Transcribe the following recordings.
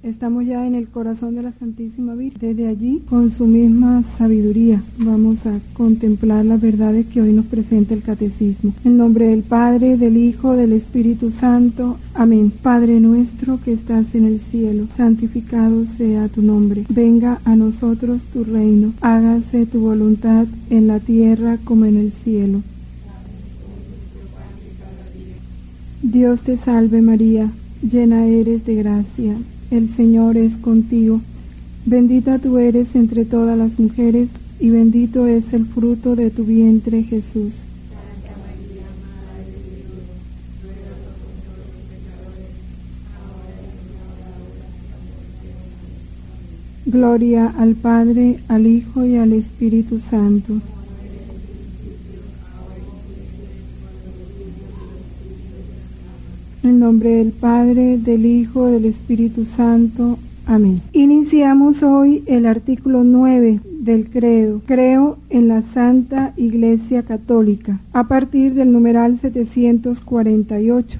Estamos ya en el corazón de la Santísima Virgen. Desde allí, con su misma sabiduría, vamos a contemplar las verdades que hoy nos presenta el Catecismo. En nombre del Padre, del Hijo, del Espíritu Santo. Amén. Padre nuestro que estás en el cielo, santificado sea tu nombre. Venga a nosotros tu reino. Hágase tu voluntad en la tierra como en el cielo. Dios te salve María, llena eres de gracia. El Señor es contigo, bendita tú eres entre todas las mujeres, y bendito es el fruto de tu vientre, Jesús. Santa María, Madre de Dios, ruega por nosotros los pecadores, ahora y en la hora de nuestra muerte. Amén. Gloria al Padre, al Hijo y al Espíritu Santo. En el nombre del Padre, del Hijo, del Espíritu Santo. Amén. Iniciamos hoy el artículo 9 del credo. Creo en la Santa Iglesia Católica, a partir del numeral 748.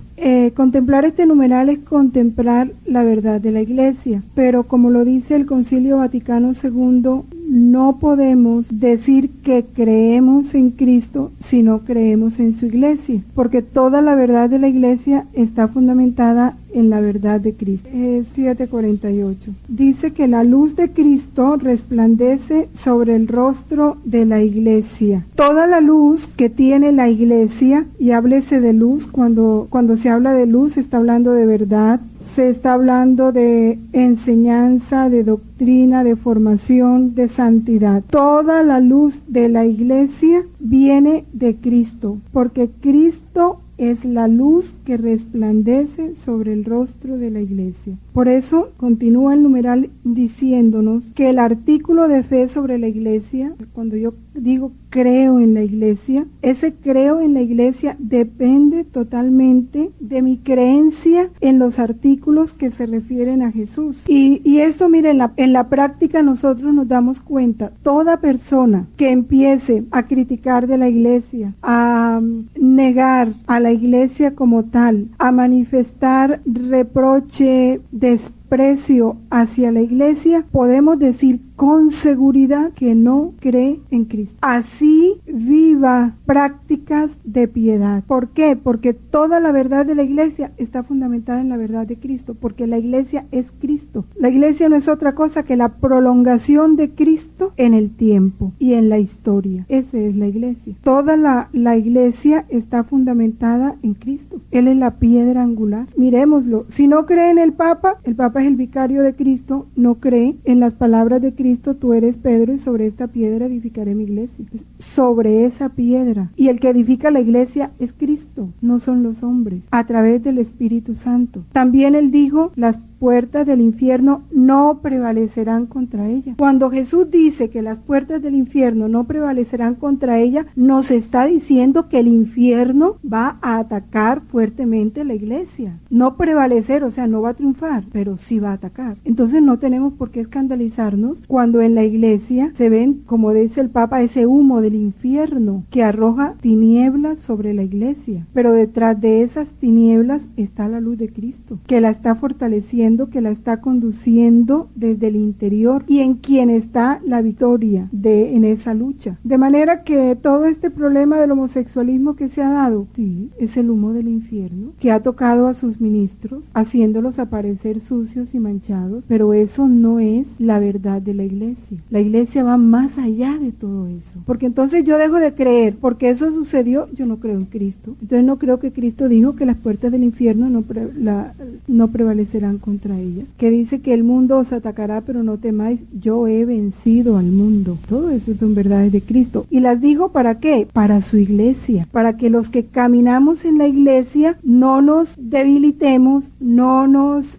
Contemplar este numeral es contemplar la verdad de la Iglesia, pero como lo dice el Concilio Vaticano II, no podemos decir que creemos en Cristo si no creemos en su Iglesia, porque toda la verdad de la Iglesia está fundamentada en la verdad de Cristo. 748. Dice que la luz de Cristo resplandece sobre el rostro de la Iglesia. Toda la luz que tiene la Iglesia, y háblese de luz, cuando se habla de luz se está hablando de verdad, se está hablando de enseñanza, de doctrina, de formación, de santidad. Toda la luz de la Iglesia viene de Cristo, porque Cristo es la luz que resplandece sobre el rostro de la Iglesia. Por eso continúa el numeral diciéndonos que el artículo de fe sobre la Iglesia, cuando yo digo creo en la Iglesia, ese creo en la Iglesia depende totalmente de mi creencia en los artículos que se refieren a Jesús. Y esto, miren, en la práctica nosotros nos damos cuenta, toda persona que empiece a criticar de la Iglesia, a negar a la Iglesia como tal, a manifestar reproche, desprecio hacia la Iglesia, podemos decir con seguridad que no cree en Cristo. Así viva prácticas de piedad. ¿Por qué? Porque toda la verdad de la Iglesia está fundamentada en la verdad de Cristo, porque la Iglesia es Cristo. La Iglesia no es otra cosa que la prolongación de Cristo en el tiempo y en la historia. Esa es la Iglesia. Toda la Iglesia está fundamentada en Cristo. Él es la piedra angular. Miremoslo. Si no cree en el Papa es el vicario de Cristo, no cree en las palabras de Cristo, tú eres Pedro y sobre esta piedra edificaré mi iglesia. Sobre esa piedra. Y el que edifica la iglesia es Cristo, no son los hombres, a través del Espíritu Santo. También él dijo, las puertas del infierno no prevalecerán contra ella. Cuando Jesús dice que las puertas del infierno no prevalecerán contra ella, nos está diciendo que el infierno va a atacar fuertemente la iglesia. No prevalecer, o sea, no va a triunfar, pero sí va a atacar. Entonces no tenemos por qué escandalizarnos cuando en la iglesia se ven, como dice el Papa, ese humo del infierno que arroja tinieblas sobre la iglesia. Pero detrás de esas tinieblas está la luz de Cristo, que la está fortaleciendo, que la está conduciendo desde el interior y en quien está la victoria en esa lucha. De manera que todo este problema del homosexualismo que se ha dado, sí, es el humo del infierno que ha tocado a sus ministros, haciéndolos aparecer sucios y manchados, pero eso no es la verdad de la iglesia. La iglesia va más allá de todo eso, porque entonces yo dejo de creer, porque eso sucedió, yo no creo en Cristo. Entonces no creo que Cristo dijo que las puertas del infierno no prevalecerán contra ella, que dice que el mundo os atacará, pero no temáis, yo he vencido al mundo. Todo eso son verdades de Cristo. ¿Y las dijo para qué? Para su iglesia, para que los que caminamos en la iglesia no nos debilitemos, no nos,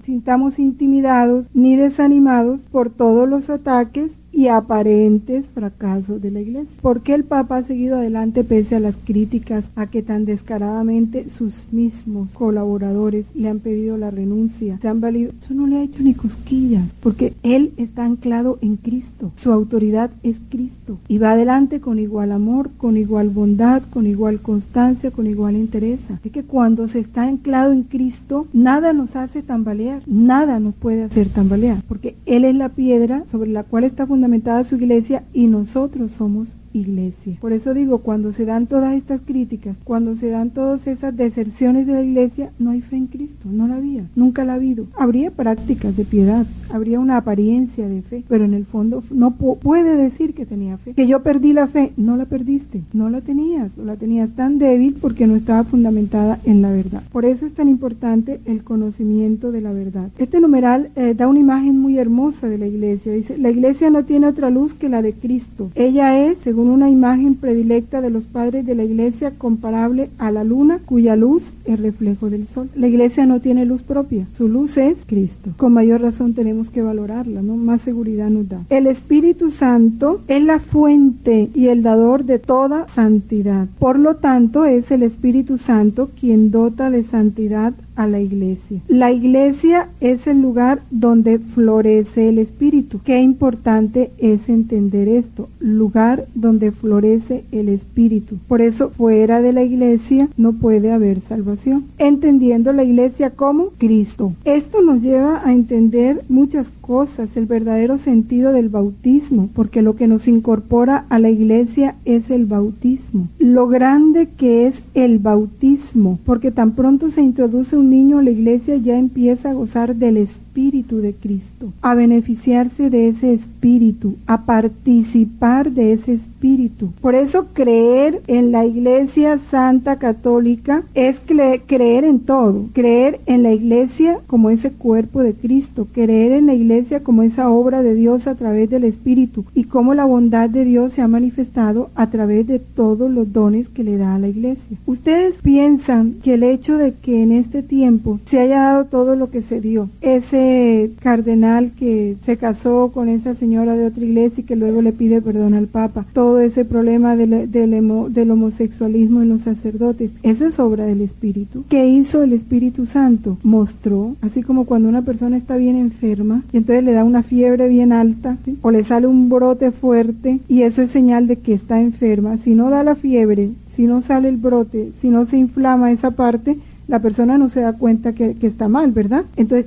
sintamos intimidados ni desanimados por todos los ataques y aparentes fracasos de la Iglesia. ¿Por qué el Papa ha seguido adelante pese a las críticas a que tan descaradamente sus mismos colaboradores le han pedido la renuncia? Se han valido. Eso no le ha hecho ni cosquillas, porque él está anclado en Cristo. Su autoridad es Cristo y va adelante con igual amor, con igual bondad, con igual constancia, con igual entereza. Es que cuando se está anclado en Cristo, nada nos hace tambalear, nada nos puede hacer tambalear, porque Él es la piedra sobre la cual está fundamentada su iglesia y nosotros somos iglesia. Por eso digo, cuando se dan todas estas críticas, cuando se dan todas esas deserciones de la iglesia, no hay fe en Cristo, no la había, nunca la ha habido. Habría prácticas de piedad, habría una apariencia de fe, pero en el fondo no puede decir que tenía fe. Que yo perdí la fe, no la perdiste, no la tenías, o la tenías tan débil porque no estaba fundamentada en la verdad. Por eso es tan importante el conocimiento de la verdad. Este numeral da una imagen muy hermosa de la iglesia. Dice, la iglesia no tiene otra luz que la de Cristo. Ella es, según una imagen predilecta de los padres de la iglesia, comparable a la luna, cuya luz es reflejo del sol. La iglesia no tiene luz propia, su luz es Cristo. Con mayor razón tenemos que valorarla, ¿no? Más seguridad nos da. El Espíritu Santo es la fuente y el dador de toda santidad. Por lo tanto, es el Espíritu Santo quien dota de santidad a la iglesia. La iglesia es el lugar donde florece el Espíritu. Qué importante es entender esto, lugar donde florece el Espíritu. Por eso, fuera de la iglesia no puede haber salvación. Entendiendo la iglesia como Cristo. Esto nos lleva a entender muchas cosas, el verdadero sentido del bautismo, porque lo que nos incorpora a la iglesia es el bautismo. Lo grande que es el bautismo, porque tan pronto se introduce un niño a la iglesia ya empieza a gozar del Espíritu de Cristo, a beneficiarse de ese Espíritu, a participar de ese Espíritu. Por eso creer en la Iglesia Santa Católica es creer en todo, creer en la Iglesia como ese cuerpo de Cristo, creer en la Iglesia como esa obra de Dios a través del Espíritu y cómo la bondad de Dios se ha manifestado a través de todos los dones que le da a la Iglesia. ¿Ustedes piensan que el hecho de que en este tiempo se haya dado todo lo que se dio, ese cardenal que se casó con esa señora de otra iglesia y que luego le pide perdón al Papa, todo ese problema del homosexualismo en los sacerdotes, eso es obra del Espíritu? ¿Qué hizo el Espíritu Santo? Mostró, así como cuando una persona está bien enferma y entonces le da una fiebre bien alta, ¿sí? O le sale un brote fuerte y eso es señal de que está enferma. Si no da la fiebre, si no sale el brote, si no se inflama esa parte, la persona no se da cuenta que está mal, ¿verdad? Entonces,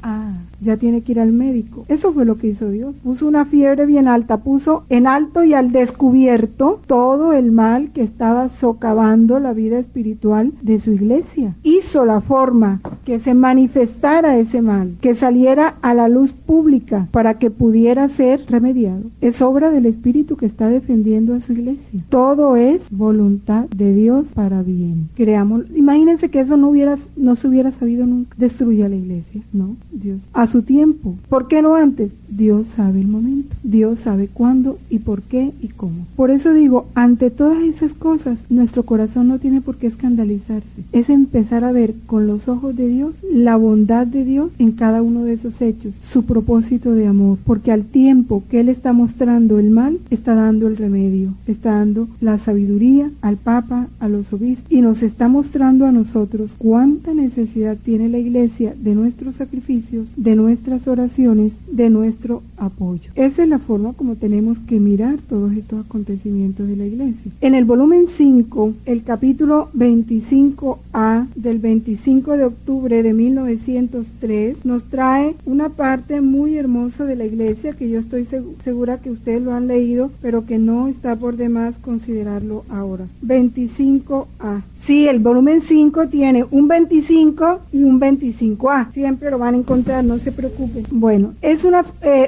ya tiene que ir al médico. Eso fue lo que hizo Dios. Puso una fiebre bien alta, puso en alto y al descubierto todo el mal que estaba socavando la vida espiritual de su iglesia. Hizo la forma que se manifestara ese mal, que saliera a la luz pública para que pudiera ser remediado. Es obra del Espíritu que está defendiendo a su iglesia. Todo es voluntad de Dios para bien. Creamos. Imagínense que eso no se hubiera sabido nunca. Destruye a la iglesia. No, Dios. A su tiempo. ¿Por qué no antes? Dios sabe el momento. Dios sabe cuándo y por qué y cómo. Por eso digo, ante todas esas cosas, nuestro corazón no tiene por qué escandalizarse. Es empezar a ver con los ojos de Dios la bondad de Dios en cada uno de esos hechos, su propósito de amor, porque al tiempo que Él está mostrando el mal, está dando el remedio, está dando la sabiduría al Papa, a los obispos, y nos está mostrando a nosotros cuánta necesidad tiene la iglesia de nuestros sacrificios, de nuestras oraciones, de nuestro apoyo. Esa es la forma como tenemos que mirar todos estos acontecimientos de la iglesia. En el volumen 5, el capítulo 25A del 25 de octubre de 1903 nos trae una parte muy hermosa de la iglesia que yo estoy segura que ustedes lo han leído, pero que no está por demás considerarlo ahora. 25A. Sí, el volumen 5 tiene un 25 y un 25A. Siempre lo van a encontrar, no se preocupen. Bueno, es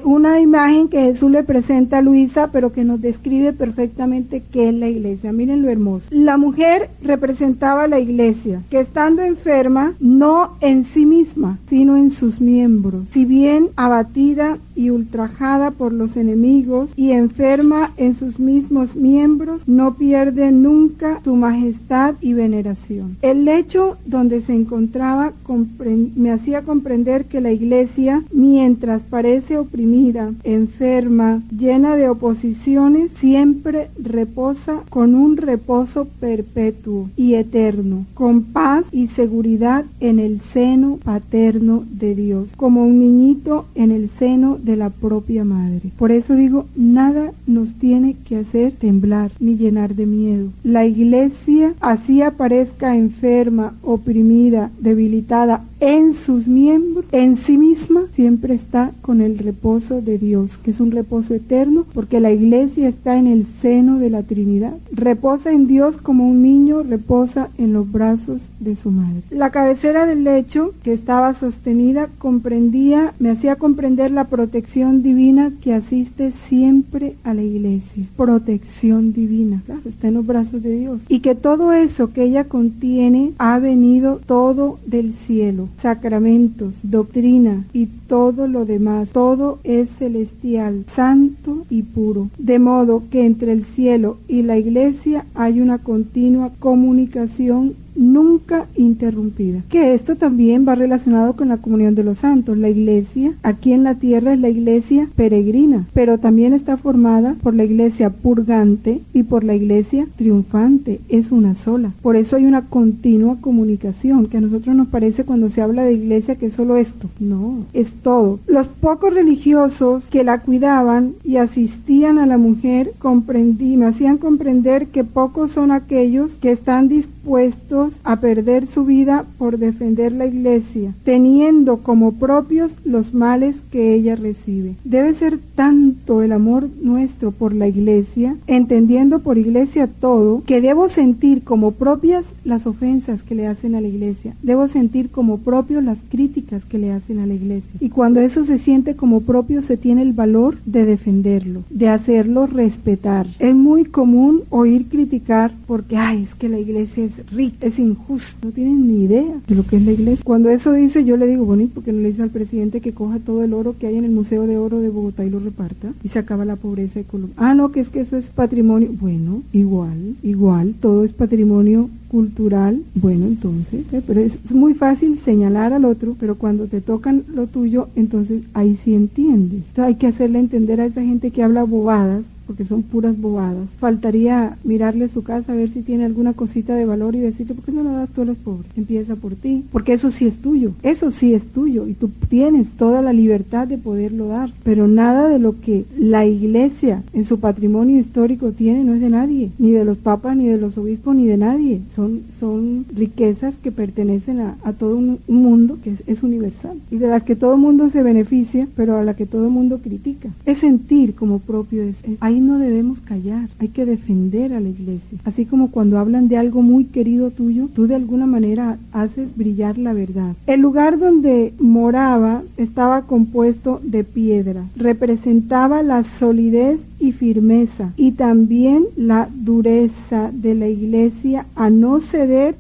una imagen que Jesús le presenta a Luisa, pero que nos describe perfectamente qué es la iglesia. Miren lo hermoso. La mujer representaba a la iglesia, que estando enferma, no en sí misma, sino en sus miembros, si bien abatida y ultrajada por los enemigos y enferma en sus mismos miembros, no pierde nunca su majestad y veneración. El lecho donde se encontraba me hacía comprender que la Iglesia, mientras parece oprimida, enferma, llena de oposiciones, siempre reposa con un reposo perpetuo y eterno, con paz y seguridad en el seno paterno de Dios, como un niñito en el seno de la propia madre. Por eso digo, nada nos tiene que hacer temblar ni llenar de miedo. La Iglesia, así aparezca enferma, oprimida, debilitada en sus miembros, en sí misma, siempre está con el reposo de Dios, que es un reposo eterno, porque la Iglesia está en el seno de la Trinidad. Reposa en Dios como un niño reposa en los brazos de su madre. La cabecera del lecho, que estaba sostenida, me hacía comprender la protección divina que asiste siempre a la Iglesia. Protección divina, claro, está en los brazos de Dios. Y que todo eso que ella contiene ha venido todo del cielo. Sacramentos, doctrina y todo lo demás, todo es celestial, santo y puro. De modo que entre el cielo y la Iglesia hay una continua comunicación nunca interrumpida. Que esto también va relacionado con la comunión de los santos. La Iglesia aquí en la tierra es la Iglesia peregrina, pero también está formada por la Iglesia purgante y por la Iglesia triunfante. Es una sola. Por eso hay una continua comunicación, que a nosotros nos parece cuando se habla de Iglesia que es solo esto. No, es todo. Los pocos religiosos que la cuidaban y asistían a la mujer me hacían comprender que pocos son aquellos que están dispuestos a perder su vida por defender la Iglesia, teniendo como propios los males que ella recibe. Debe ser tanto el amor nuestro por la Iglesia, entendiendo por Iglesia todo, que debo sentir como propias las ofensas que le hacen a la Iglesia, debo sentir como propios las críticas que le hacen a la Iglesia. Y cuando eso se siente como propio, se tiene el valor de defenderlo, de hacerlo respetar. Es muy común oír criticar porque, es que la Iglesia es rica, es injusto, no tienen ni idea de lo que es la Iglesia. Cuando eso dice, yo le digo, bonito, porque no le dice al presidente que coja todo el oro que hay en el Museo de Oro de Bogotá y lo reparta, y se acaba la pobreza de Colombia. No, que es que eso es patrimonio. Bueno, igual, todo es patrimonio cultural. Bueno, entonces, pero es muy fácil señalar al otro, pero cuando te tocan lo tuyo, entonces ahí sí entiendes. Entonces hay que hacerle entender a esa gente que habla bobadas, porque son puras bobadas. Faltaría mirarle su casa a ver si tiene alguna cosita de valor y decirle, ¿por qué no lo das tú a los pobres? Empieza por ti, porque eso sí es tuyo, y tú tienes toda la libertad de poderlo dar, pero nada de lo que la Iglesia en su patrimonio histórico tiene no es de nadie, ni de los papas, ni de los obispos, ni de nadie. Son riquezas que pertenecen a todo un mundo que es universal, y de las que todo el mundo se beneficia, pero a la que todo el mundo critica. Es sentir como propio eso. Ahí no debemos callar, hay que defender a la Iglesia. Así como cuando hablan de algo muy querido tuyo, tú de alguna manera haces brillar la verdad. El lugar donde moraba estaba compuesto de piedra, representaba la solidez y firmeza, y también la dureza de la Iglesia a no ceder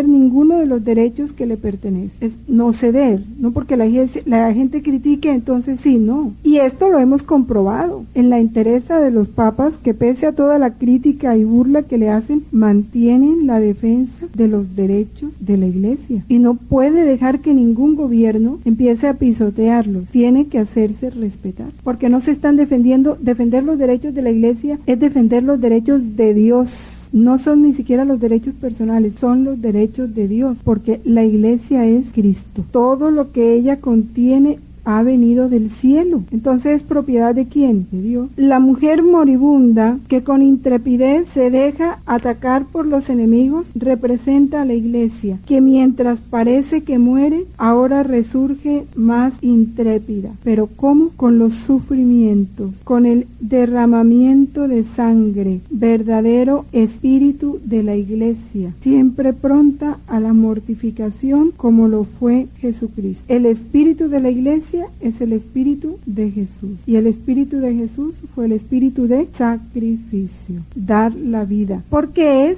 ninguno de los derechos que le pertenecen. Es no ceder, no porque la gente critique, entonces sí, no. Y esto lo hemos comprobado en la entereza de los papas, que pese a toda la crítica y burla que le hacen, mantienen la defensa de los derechos de la Iglesia, y no puede dejar que ningún gobierno empiece a pisotearlos. Tiene que hacerse respetar, porque no se están defendiendo. Defender los derechos de la Iglesia es defender los derechos de Dios. No son ni siquiera los derechos personales, son los derechos de Dios, porque la Iglesia es Cristo. Todo lo que ella contiene ha venido del cielo. Entonces, ¿es propiedad de quién? De Dios. La mujer moribunda que con intrepidez se deja atacar por los enemigos representa a la Iglesia, que mientras parece que muere, ahora resurge más intrépida. ¿Pero cómo? Con los sufrimientos, con el derramamiento de sangre, verdadero espíritu de la Iglesia, siempre pronta a la mortificación como lo fue Jesucristo. El espíritu de la Iglesia iglesia es el espíritu de Jesús. Y el espíritu de Jesús fue el espíritu de sacrificio, dar la vida. Porque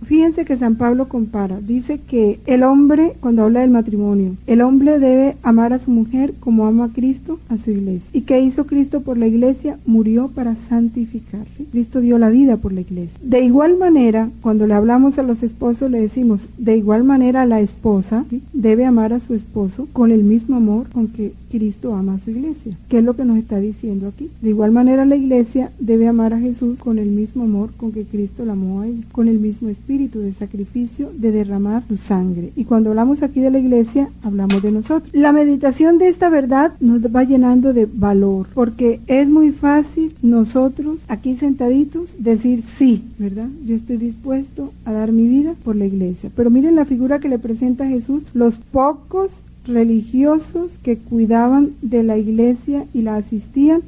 fíjense que San Pablo compara, dice que el hombre, cuando habla del matrimonio, el hombre debe amar a su mujer como ama a Cristo a su iglesia. ¿Y qué hizo Cristo por la iglesia? Murió para santificarse. Cristo dio la vida por la iglesia. De igual manera, cuando le hablamos a los esposos, le decimos, de igual manera la esposa, ¿sí?, debe amar a su esposo con el mismo amor con que Cristo ama a su iglesia. ¿Qué es lo que nos está diciendo aquí? De igual manera la iglesia debe amar a Jesús con el mismo amor con que Cristo la amó a ella, con el mismo espíritu de sacrificio, de derramar su sangre. Y cuando hablamos aquí de la iglesia, hablamos de nosotros. La meditación de esta verdad nos va llenando de valor, porque es muy fácil nosotros, aquí sentaditos, decir sí, ¿verdad? Yo estoy dispuesto a dar mi vida por la iglesia. Pero miren la figura que le presenta Jesús, los pocos religiosos que cuidaban de la iglesia y la asistían,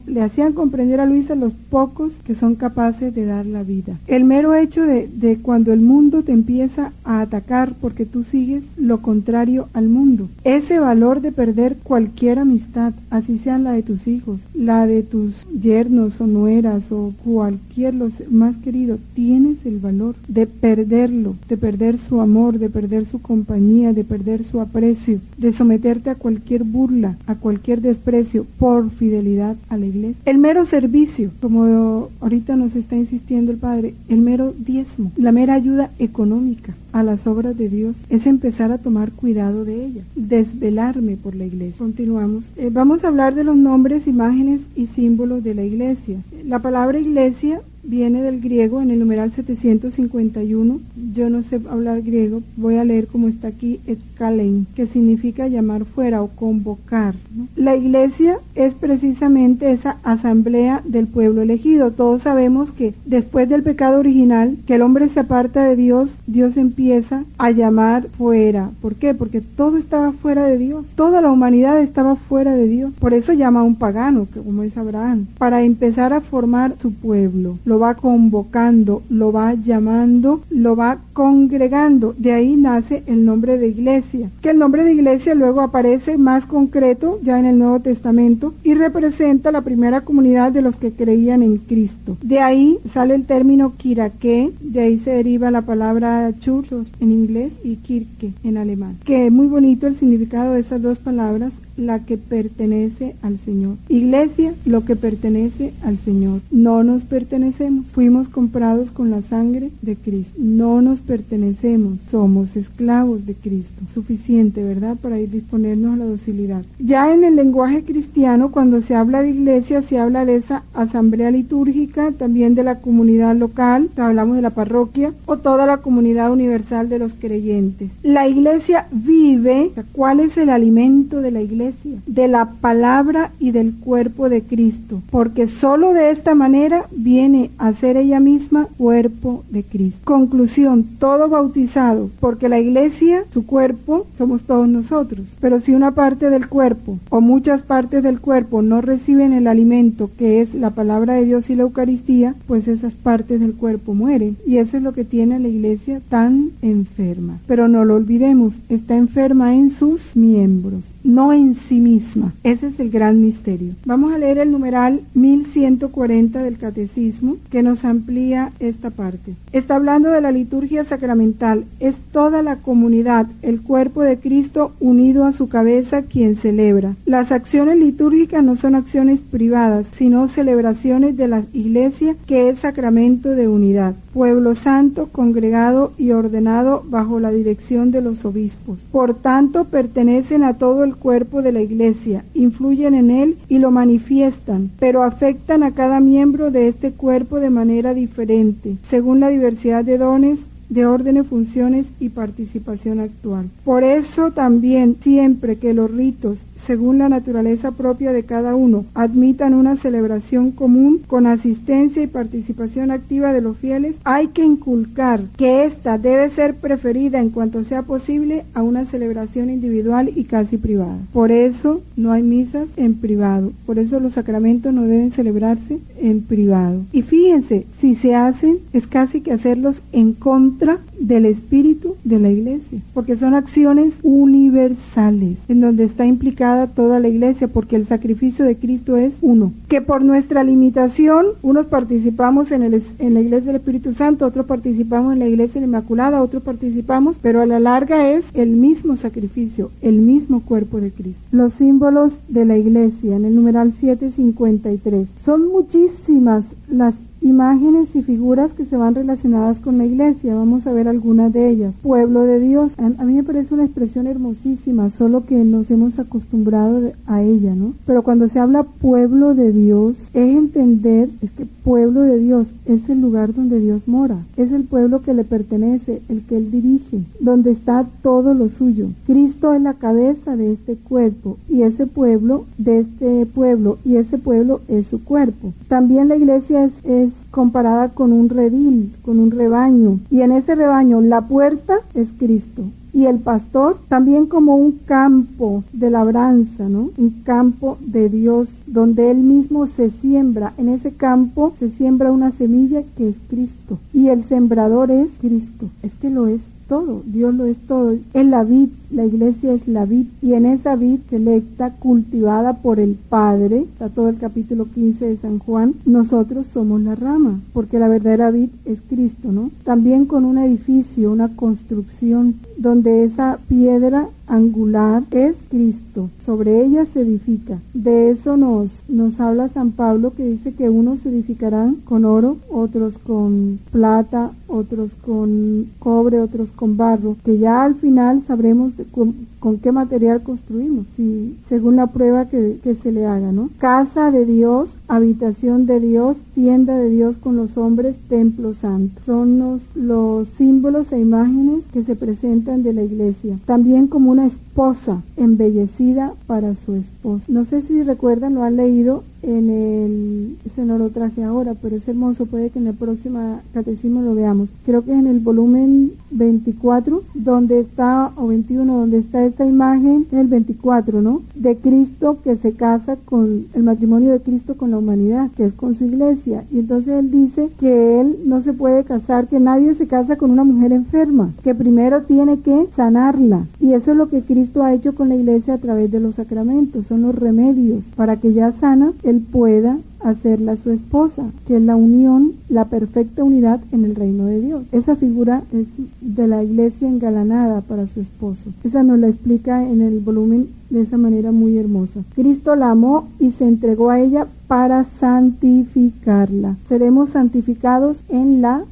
le hacían comprender a Luisa los pocos que son capaces de dar la vida. El mero hecho de cuando el mundo te empieza a atacar porque tú sigues lo contrario al mundo, ese valor de perder cualquier amistad, así sean la de tus hijos, la de tus yernos o nueras o cualquier los más querido, tienes el valor de perderlo, de perder su amor, de perder su compañía, de perder su aprecio, de someterte a cualquier burla, a cualquier desprecio por fidelidad a la iglesia. El mero servicio, como ahorita nos está insistiendo el Padre, el mero diezmo, la mera ayuda económica a las obras de Dios, es empezar a tomar cuidado de ella, desvelarme por la iglesia. Continuamos. Vamos a hablar de los nombres, imágenes y símbolos de la iglesia. La palabra iglesia viene del griego en el numeral 751. Yo no sé hablar griego, voy a leer como está aquí, etkalein, que significa llamar fuera o convocar, ¿no? La iglesia es precisamente esa asamblea del pueblo elegido. Todos sabemos que después del pecado original, que el hombre se aparta de Dios, Dios empieza a llamar fuera. ¿Por qué? Porque todo estaba fuera de Dios, toda la humanidad estaba fuera de Dios. Por eso llama a un pagano, que como es Abraham, para empezar a formar su pueblo. Lo va convocando, lo va llamando, lo va congregando. De ahí nace el nombre de iglesia, que el nombre de iglesia luego aparece más concreto ya en el Nuevo Testamento y representa la primera comunidad de los que creían en Cristo. De ahí sale el término kiraké, de ahí se deriva la palabra church en inglés y kirke en alemán, que es muy bonito el significado de esas dos palabras, la que pertenece al Señor. Iglesia, lo que pertenece al Señor. No nos pertenecemos, fuimos comprados con la sangre de Cristo. No nos pertenecemos, somos esclavos de Cristo. Suficiente, ¿verdad?, para ir disponernos a la docilidad. Ya en el lenguaje cristiano, cuando se habla de iglesia, se habla de esa asamblea litúrgica, también de la comunidad local, hablamos de la parroquia, o toda la comunidad universal de los creyentes. La iglesia vive. ¿Cuál es el alimento de la iglesia? De la palabra y del cuerpo de Cristo, porque solo de esta manera viene a ser ella misma cuerpo de Cristo. Conclusión, todo bautizado, porque la iglesia, su cuerpo, somos todos nosotros, pero si una parte del cuerpo o muchas partes del cuerpo no reciben el alimento que es la palabra de Dios y la Eucaristía, pues esas partes del cuerpo mueren, y eso es lo que tiene a la iglesia tan enferma. Pero no lo olvidemos, está enferma en sus miembros, no en sí misma. Ese es el gran misterio. Vamos a leer el numeral 1140 del Catecismo, que nos amplía esta parte. Está hablando de la liturgia sacramental. Es toda la comunidad, el cuerpo de Cristo unido a su cabeza, quien celebra. Las acciones litúrgicas no son acciones privadas, sino celebraciones de la iglesia, que es sacramento de unidad. Pueblo santo, congregado y ordenado bajo la dirección de los obispos. Por tanto, pertenecen a todo el cuerpo de la iglesia, influyen en él y lo manifiestan, pero afectan a cada miembro de este cuerpo de manera diferente, según la diversidad de dones, de órdenes, funciones y participación actual. Por eso también, siempre que los ritos, según la naturaleza propia de cada uno, admitan una celebración común con asistencia y participación activa de los fieles, hay que inculcar que ésta debe ser preferida en cuanto sea posible a una celebración individual y casi privada. Por eso no hay misas en privado, por eso los sacramentos no deben celebrarse en privado. Y fíjense, si se hacen, es casi que hacerlos en contra contra del espíritu de la iglesia, porque son acciones universales en donde está implicada toda la iglesia, porque el sacrificio de Cristo es uno, que por nuestra limitación unos participamos en la iglesia del Espíritu Santo, otros participamos en la iglesia de la Inmaculada, otros participamos, pero a la larga es el mismo sacrificio, el mismo cuerpo de Cristo. Los símbolos de la iglesia en el numeral 753, son muchísimas las imágenes y figuras que se van relacionadas con la iglesia. Vamos a ver algunas de ellas. Pueblo de Dios. A mí me parece una expresión hermosísima, solo que nos hemos acostumbrado a ella, ¿no? Pero cuando se habla pueblo de Dios, es entender, es que pueblo de Dios es el lugar donde Dios mora. Es el pueblo que le pertenece, el que Él dirige, donde está todo lo suyo. Cristo es la cabeza de este cuerpo, y ese pueblo, de este pueblo, y ese pueblo es su cuerpo. También la iglesia es comparada con un redil, con un rebaño, y en ese rebaño la puerta es Cristo, y el pastor también como un campo de labranza, ¿no? Un campo de Dios donde Él mismo se siembra. En ese campo se siembra una semilla que es Cristo, y el sembrador es Cristo. Es que lo es todo, Dios lo es todo. Es la vid, la iglesia es la vid, y en esa vid selecta, cultivada por el Padre, está todo el capítulo 15 de San Juan, nosotros somos la rama, porque la verdadera vid es Cristo, ¿no? También con un edificio, una construcción, donde esa piedra angular es Cristo, sobre ella se edifica. De eso nos habla San Pablo, que dice que unos se edificarán con oro, otros con plata, otros con cobre, otros con barro, que ya al final sabremos con qué material construimos, si, según la prueba que se le haga, ¿no? Casa de Dios, habitación de Dios, tienda de Dios con los hombres, templo santo. Son los símbolos e imágenes que se presentan de la iglesia. También como una esposa embellecida para su esposo. No sé si recuerdan, lo han leído ese no lo traje ahora, pero es hermoso, puede que en el próximo catecismo lo veamos. Creo que es en el volumen 24, donde está, o 21, donde está esta imagen, el 24, ¿no? De Cristo que se casa con el matrimonio de Cristo con la humanidad, que es con su iglesia. Y entonces Él dice que Él no se puede casar, que nadie se casa con una mujer enferma, que primero tiene que sanarla. Y eso es lo que Cristo ha hecho con la iglesia a través de los sacramentos, son los remedios, para que ya sana, Él pueda hacerla su esposa, que es la unión, la perfecta unidad en el reino de Dios. Esa figura es de la iglesia engalanada para su esposo. Esa nos la explica en el volumen de esa manera muy hermosa. Cristo la amó y se entregó a ella para santificarla. Seremos santificados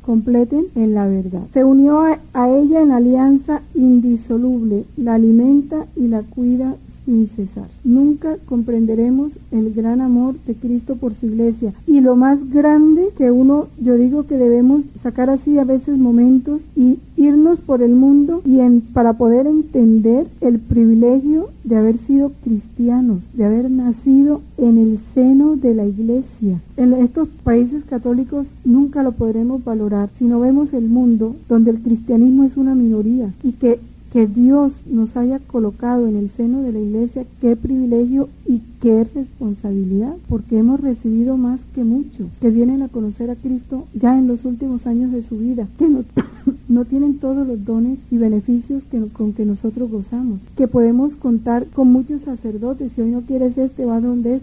completen en la verdad. Se unió a ella en alianza indisoluble, la alimenta y la cuida sin cesar. Nunca comprenderemos el gran amor de Cristo por su iglesia, y lo más grande que yo digo que debemos sacar así a veces momentos y irnos por el mundo para poder entender el privilegio de haber sido cristianos, de haber nacido en el seno de la iglesia. En estos países católicos nunca lo podremos valorar si no vemos el mundo donde el cristianismo es una minoría, y que Dios nos haya colocado en el seno de la iglesia, qué privilegio y qué responsabilidad, porque hemos recibido más que muchos que vienen a conocer a Cristo ya en los últimos años de su vida, que no tienen todos los dones y beneficios con que nosotros gozamos, que podemos contar con muchos sacerdotes. Si hoy no quieres va donde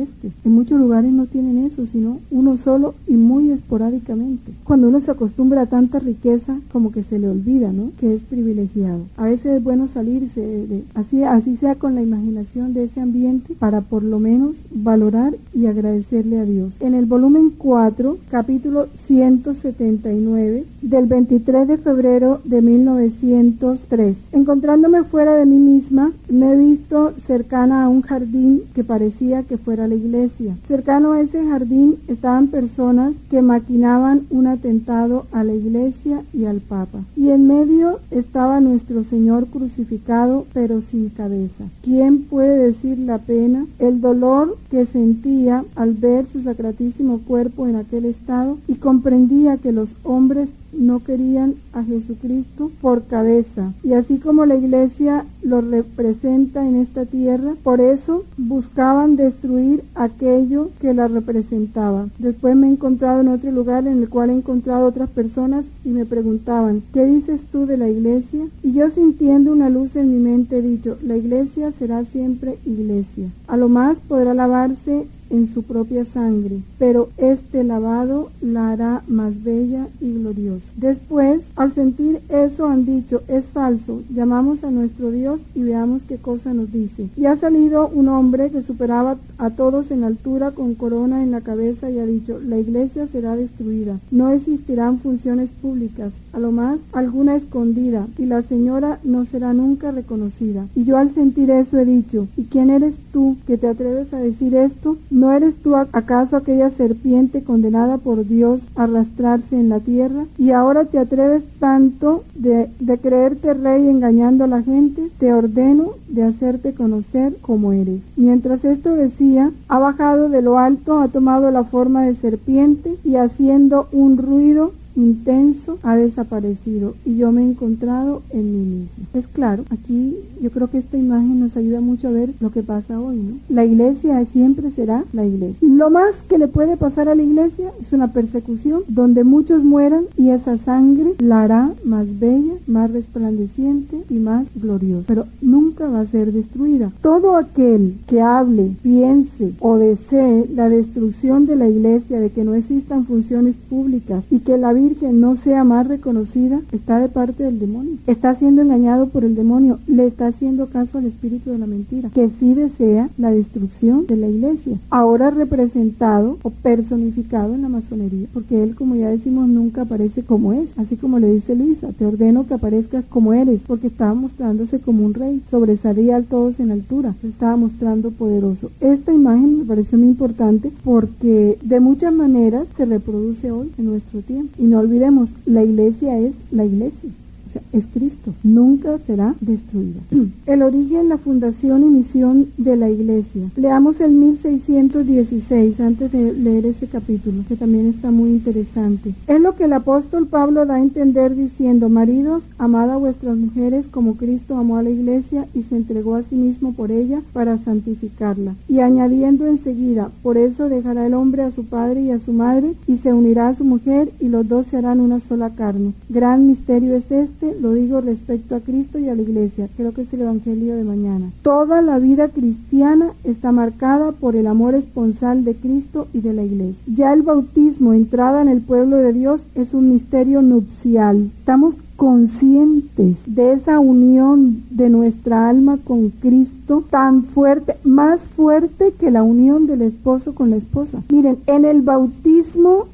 este. En muchos lugares no tienen eso, sino uno solo y muy esporádicamente. Cuando uno se acostumbra a tanta riqueza, como que se le olvida, ¿no?, que es privilegiado. A veces es bueno salirse así sea con la imaginación de ese ambiente, para por lo menos valorar y agradecerle a Dios. En el volumen 4, capítulo 179, del 23 de febrero de 1903. Encontrándome fuera de mí misma, me he visto cercana a un jardín que parecía que fuera la iglesia. Cercano a ese jardín estaban personas que maquinaban un atentado a la iglesia y al Papa. Y en medio estaba nuestro Señor crucificado, pero sin cabeza. ¿Quién puede decir la pena, el dolor que sentía al ver su sacratísimo cuerpo en aquel estado? Y comprendía que los hombres no querían a Jesucristo por cabeza, y así como la iglesia lo representa en esta tierra, por eso buscaban destruir aquello que la representaba. Después me he encontrado en otro lugar en el cual he encontrado otras personas y me preguntaban, ¿qué dices tú de la iglesia? Y yo, sintiendo una luz en mi mente, he dicho, la iglesia será siempre iglesia. A lo más podrá lavarse en su propia sangre, pero este lavado la hará más bella y gloriosa. Después, al sentir eso, han dicho, es falso, llamamos a nuestro Dios y veamos qué cosa nos dice. Y ha salido un hombre que superaba a todos en altura, con corona en la cabeza, y ha dicho, la iglesia será destruida, no existirán funciones públicas, a lo más alguna escondida, y la señora no será nunca reconocida. Y yo, al sentir eso, he dicho, ¿y quién eres tú que te atreves a decir esto? ¿No eres tú acaso aquella serpiente condenada por Dios a arrastrarse en la tierra? ¿Y ahora te atreves tanto de creerte rey engañando a la gente? Te ordeno de hacerte conocer como eres. Mientras esto decía, ha bajado de lo alto, ha tomado la forma de serpiente y, haciendo un ruido intenso, ha desaparecido, y yo me he encontrado en mí mismo. Es claro, aquí yo creo que esta imagen nos ayuda mucho a ver lo que pasa hoy, ¿no? La iglesia siempre será la iglesia. Lo más que le puede pasar a la iglesia es una persecución donde muchos mueran, y esa sangre la hará más bella, más resplandeciente y más gloriosa, pero nunca va a ser destruida. Todo aquel que hable, piense o desee la destrucción de la iglesia, de que no existan funciones públicas y que la Virgen no sea más reconocida, está de parte del demonio, está siendo engañado por el demonio, le está haciendo caso al espíritu de la mentira, que sí desea la destrucción de la iglesia, ahora representado o personificado en la masonería, porque él, como ya decimos, nunca aparece como es, así como le dice Luisa, te ordeno que aparezcas como eres, porque estaba mostrándose como un rey, sobresalía a todos en altura, se estaba mostrando poderoso. Esta imagen me pareció muy importante porque de muchas maneras se reproduce hoy en nuestro tiempo. Y no olvidemos, la iglesia es la iglesia. O sea, es Cristo, nunca será destruida. El origen, la fundación y misión de la iglesia. Leamos el 1616 antes de leer ese capítulo, que también está muy interesante. Es lo que el apóstol Pablo da a entender diciendo, maridos, amad a vuestras mujeres como Cristo amó a la iglesia y se entregó a sí mismo por ella para santificarla. Y añadiendo enseguida, por eso dejará el hombre a su padre y a su madre y se unirá a su mujer y los dos se harán una sola carne. Gran misterio es este. Lo digo respecto a Cristo y a la iglesia, creo que es el evangelio de mañana. Toda la vida cristiana está marcada por el amor esponsal de Cristo y de la iglesia. Ya el bautismo, entrada en el pueblo de Dios, es un misterio nupcial. Estamos conscientes de esa unión de nuestra alma con Cristo tan fuerte, más fuerte que la unión del esposo con la esposa. Miren, en el bautismo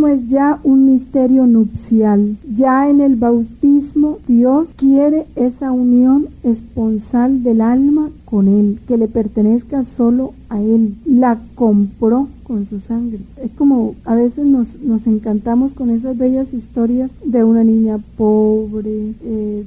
es ya un misterio nupcial. Ya en el bautismo Dios quiere esa unión esponsal del alma con Él, que le pertenezca solo a Él. La compró con su sangre. Es como a veces nos encantamos con esas bellas historias de una niña pobre,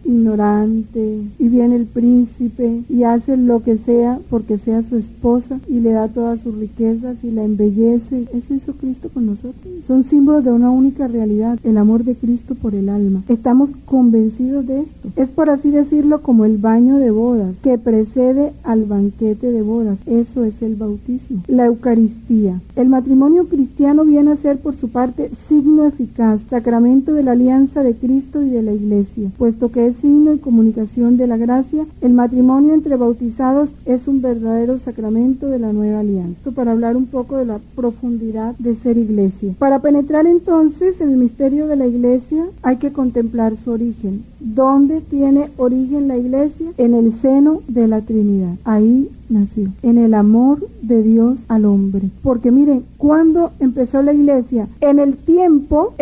ignorante, y viene el príncipe y hace lo que sea porque sea su esposa y le da todas sus riquezas y la embellece. Eso hizo Cristo con nosotros. Son símbolos de una única realidad, el amor de Cristo por el alma. Estamos convencidos de esto. Es, por así decirlo, como el baño de bodas que precede al banquete de bodas. Eso es el bautismo. La Eucaristía. El matrimonio cristiano viene a ser, por su parte, signo eficaz, sacramento de la alianza de Cristo y de la Iglesia. Puesto que es signo y comunicación de la gracia, el matrimonio entre bautizados es un verdadero sacramento de la nueva alianza. Esto para hablar un poco de la profundidad de ser Iglesia. Para penetrar entonces en el misterio de la Iglesia hay que contemplar su origen. ¿Dónde tiene origen la Iglesia? En el seno de la Trinidad. Ahí nació, en el amor de Dios al hombre. Porque miren, ¿cuándo empezó la iglesia? En el tiempo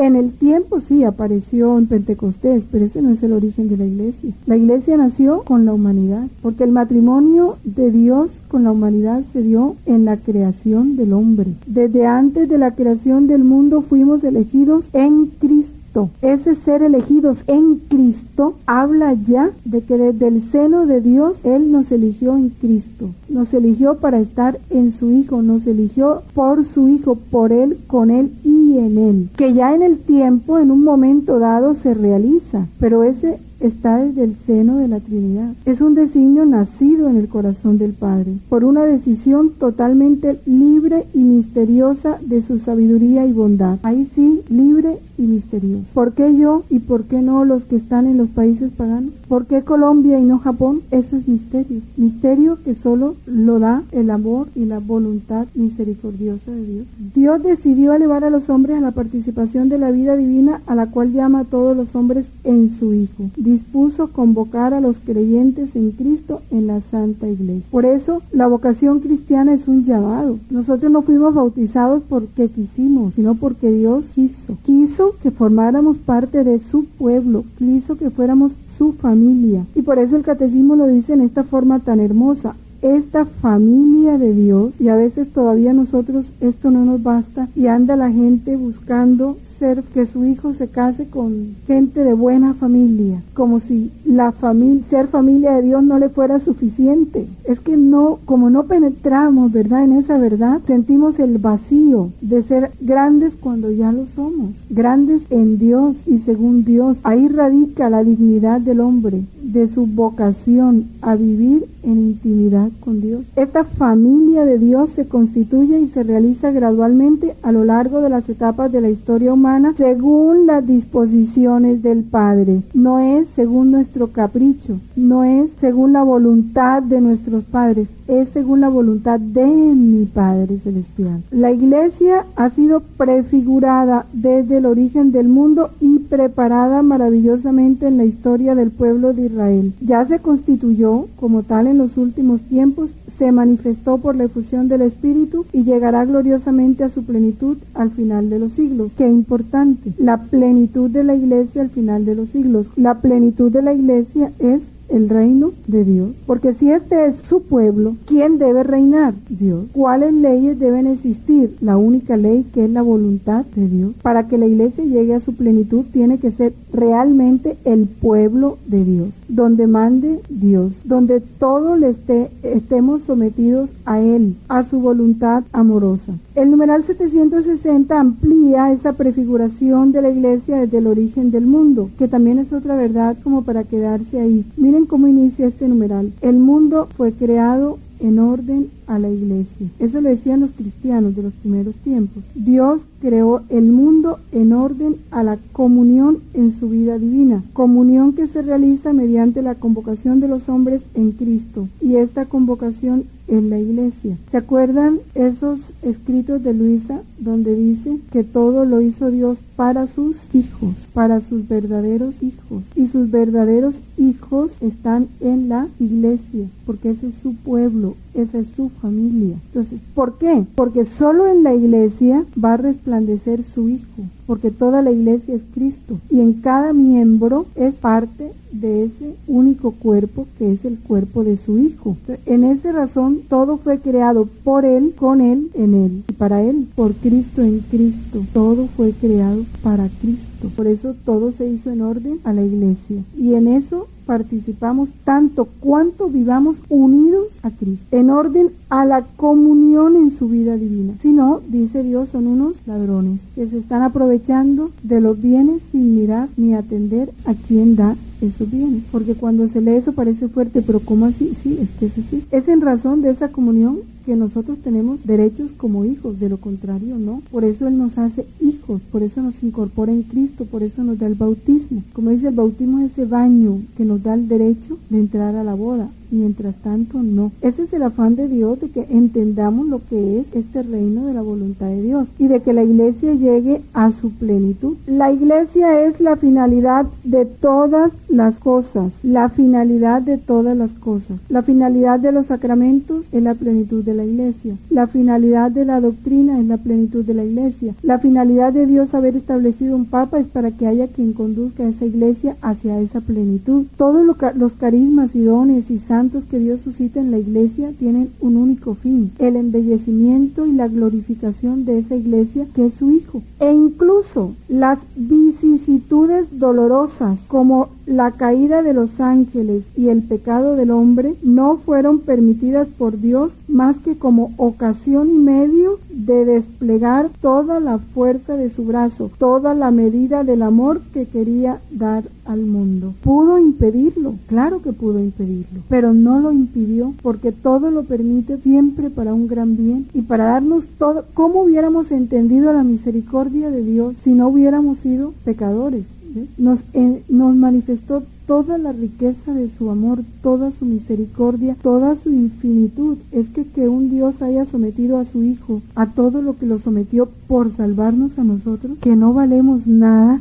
sí apareció en Pentecostés, pero ese no es el origen de la iglesia. La iglesia nació con la humanidad, porque el matrimonio de Dios con la humanidad se dio en la creación del hombre. Desde antes de la creación del mundo fuimos elegidos en Cristo. Ese ser elegidos en Cristo habla ya de que desde el seno de Dios Él nos eligió en Cristo, nos eligió para estar en su Hijo, nos eligió por su Hijo, por Él, con Él y en Él, que ya en el tiempo, en un momento dado se realiza, pero ese está desde el seno de la Trinidad. Es un designio nacido en el corazón del Padre, por una decisión totalmente libre y misteriosa de su sabiduría y bondad. Ahí sí, libre y misterioso. ¿Por qué yo y por qué no los que están en los países paganos? ¿Por qué Colombia y no Japón? Eso es misterio. Misterio que solo lo da el amor y la voluntad misericordiosa de Dios. Dios decidió elevar a los hombres a la participación de la vida divina, a la cual llama a todos los hombres en su Hijo. Dispuso convocar a los creyentes en Cristo en la Santa Iglesia. Por eso, la vocación cristiana es un llamado. Nosotros no fuimos bautizados porque quisimos, sino porque Dios quiso. Quiso que formáramos parte de su pueblo, quiso que fuéramos su familia. Y por eso el catecismo lo dice en esta forma tan hermosa: esta familia de Dios. Y a veces todavía nosotros esto no nos basta y anda la gente buscando que su hijo se case con gente de buena familia, como si ser familia de Dios no le fuera suficiente. Es que no, como no penetramos, ¿verdad?, en esa verdad, sentimos el vacío de ser grandes cuando ya lo somos, grandes en Dios y según Dios. Ahí radica la dignidad del hombre, de su vocación a vivir en intimidad con Dios. Esta familia de Dios se constituye y se realiza gradualmente a lo largo de las etapas de la historia humana, según las disposiciones del Padre. No es según nuestro capricho, no es según la voluntad de nuestros padres, es según la voluntad de mi Padre Celestial. La Iglesia ha sido prefigurada desde el origen del mundo y preparada maravillosamente en la historia del pueblo de Israel. Ya se constituyó como tal en los últimos tiempos, se manifestó por la efusión del Espíritu y llegará gloriosamente a su plenitud al final de los siglos. Qué importante, la plenitud de la Iglesia al final de los siglos. La plenitud de la Iglesia es el reino de Dios, porque si este es su pueblo, ¿quién debe reinar? Dios. ¿Cuáles leyes deben existir? La única ley, que es la voluntad de Dios. Para que la Iglesia llegue a su plenitud, tiene que ser realmente el pueblo de Dios, donde mande Dios, donde todos estemos sometidos a Él, a su voluntad amorosa. El numeral 760 amplía esa prefiguración de la Iglesia desde el origen del mundo, que también es otra verdad como para quedarse ahí. Miren cómo inicia este numeral: el mundo fue creado en orden a la Iglesia. Eso lo decían los cristianos de los primeros tiempos. Dios creó el mundo en orden a la comunión en su vida divina, comunión que se realiza mediante la convocación de los hombres en Cristo, y esta convocación en la Iglesia. ¿Se acuerdan esos escritos de Luisa donde dice que todo lo hizo Dios para sus hijos, para sus verdaderos hijos? Y sus verdaderos hijos están en la Iglesia, porque ese es su pueblo, esa es su familia. Entonces, ¿por qué? Porque solo en la Iglesia va a resplandecer su Hijo, porque toda la Iglesia es Cristo y en cada miembro es parte de ese único cuerpo que es el cuerpo de su Hijo. Entonces, en esa razón todo fue creado por Él, con Él, en Él y para Él, por Cristo, en Cristo. Todo fue creado para Cristo. Por eso todo se hizo en orden a la Iglesia y en eso participamos tanto cuanto vivamos unidos a Cristo, en orden a la comunión en su vida divina. Si no, dice Dios, son unos ladrones que se están aprovechando de los bienes sin mirar ni atender a quien da esos bienes. Porque cuando se lee eso parece fuerte, pero ¿cómo así? Sí, es que es así. Es en razón de esa comunión que nosotros tenemos derechos como hijos, de lo contrario no. Por eso Él nos hace hijos, por eso nos incorpora en Cristo, por eso nos da el bautismo. Como dice, el bautismo es ese baño que nos da el derecho de entrar a la boda. Mientras tanto, no. Ese es el afán de Dios, de que entendamos lo que es este reino de la voluntad de Dios y de que la Iglesia llegue a su plenitud. La Iglesia es la finalidad de todas las cosas, la finalidad de todas las cosas. La finalidad de los sacramentos es la plenitud de la Iglesia. La finalidad de la doctrina es la plenitud de la Iglesia. La finalidad de Dios haber establecido un Papa es para que haya quien conduzca a esa Iglesia hacia esa plenitud. Todos los carismas y dones y santos que Dios suscita en la Iglesia tienen un único fin: el embellecimiento y la glorificación de esa Iglesia que es su Hijo. E incluso las vicisitudes dolorosas como la caída de los ángeles y el pecado del hombre no fueron permitidas por Dios más que como ocasión y medio de desplegar toda la fuerza de su brazo, toda la medida del amor que quería dar al mundo. ¿Pudo impedirlo? Claro que pudo impedirlo, pero no lo impidió, porque todo lo permite siempre para un gran bien y para darnos todo. ¿Cómo hubiéramos entendido la misericordia de Dios si no hubiéramos sido pecadores? Nos manifestó toda la riqueza de su amor, toda su misericordia, toda su infinitud. Es que un Dios haya sometido a su Hijo a todo lo que lo sometió por salvarnos a nosotros, que no valemos nada,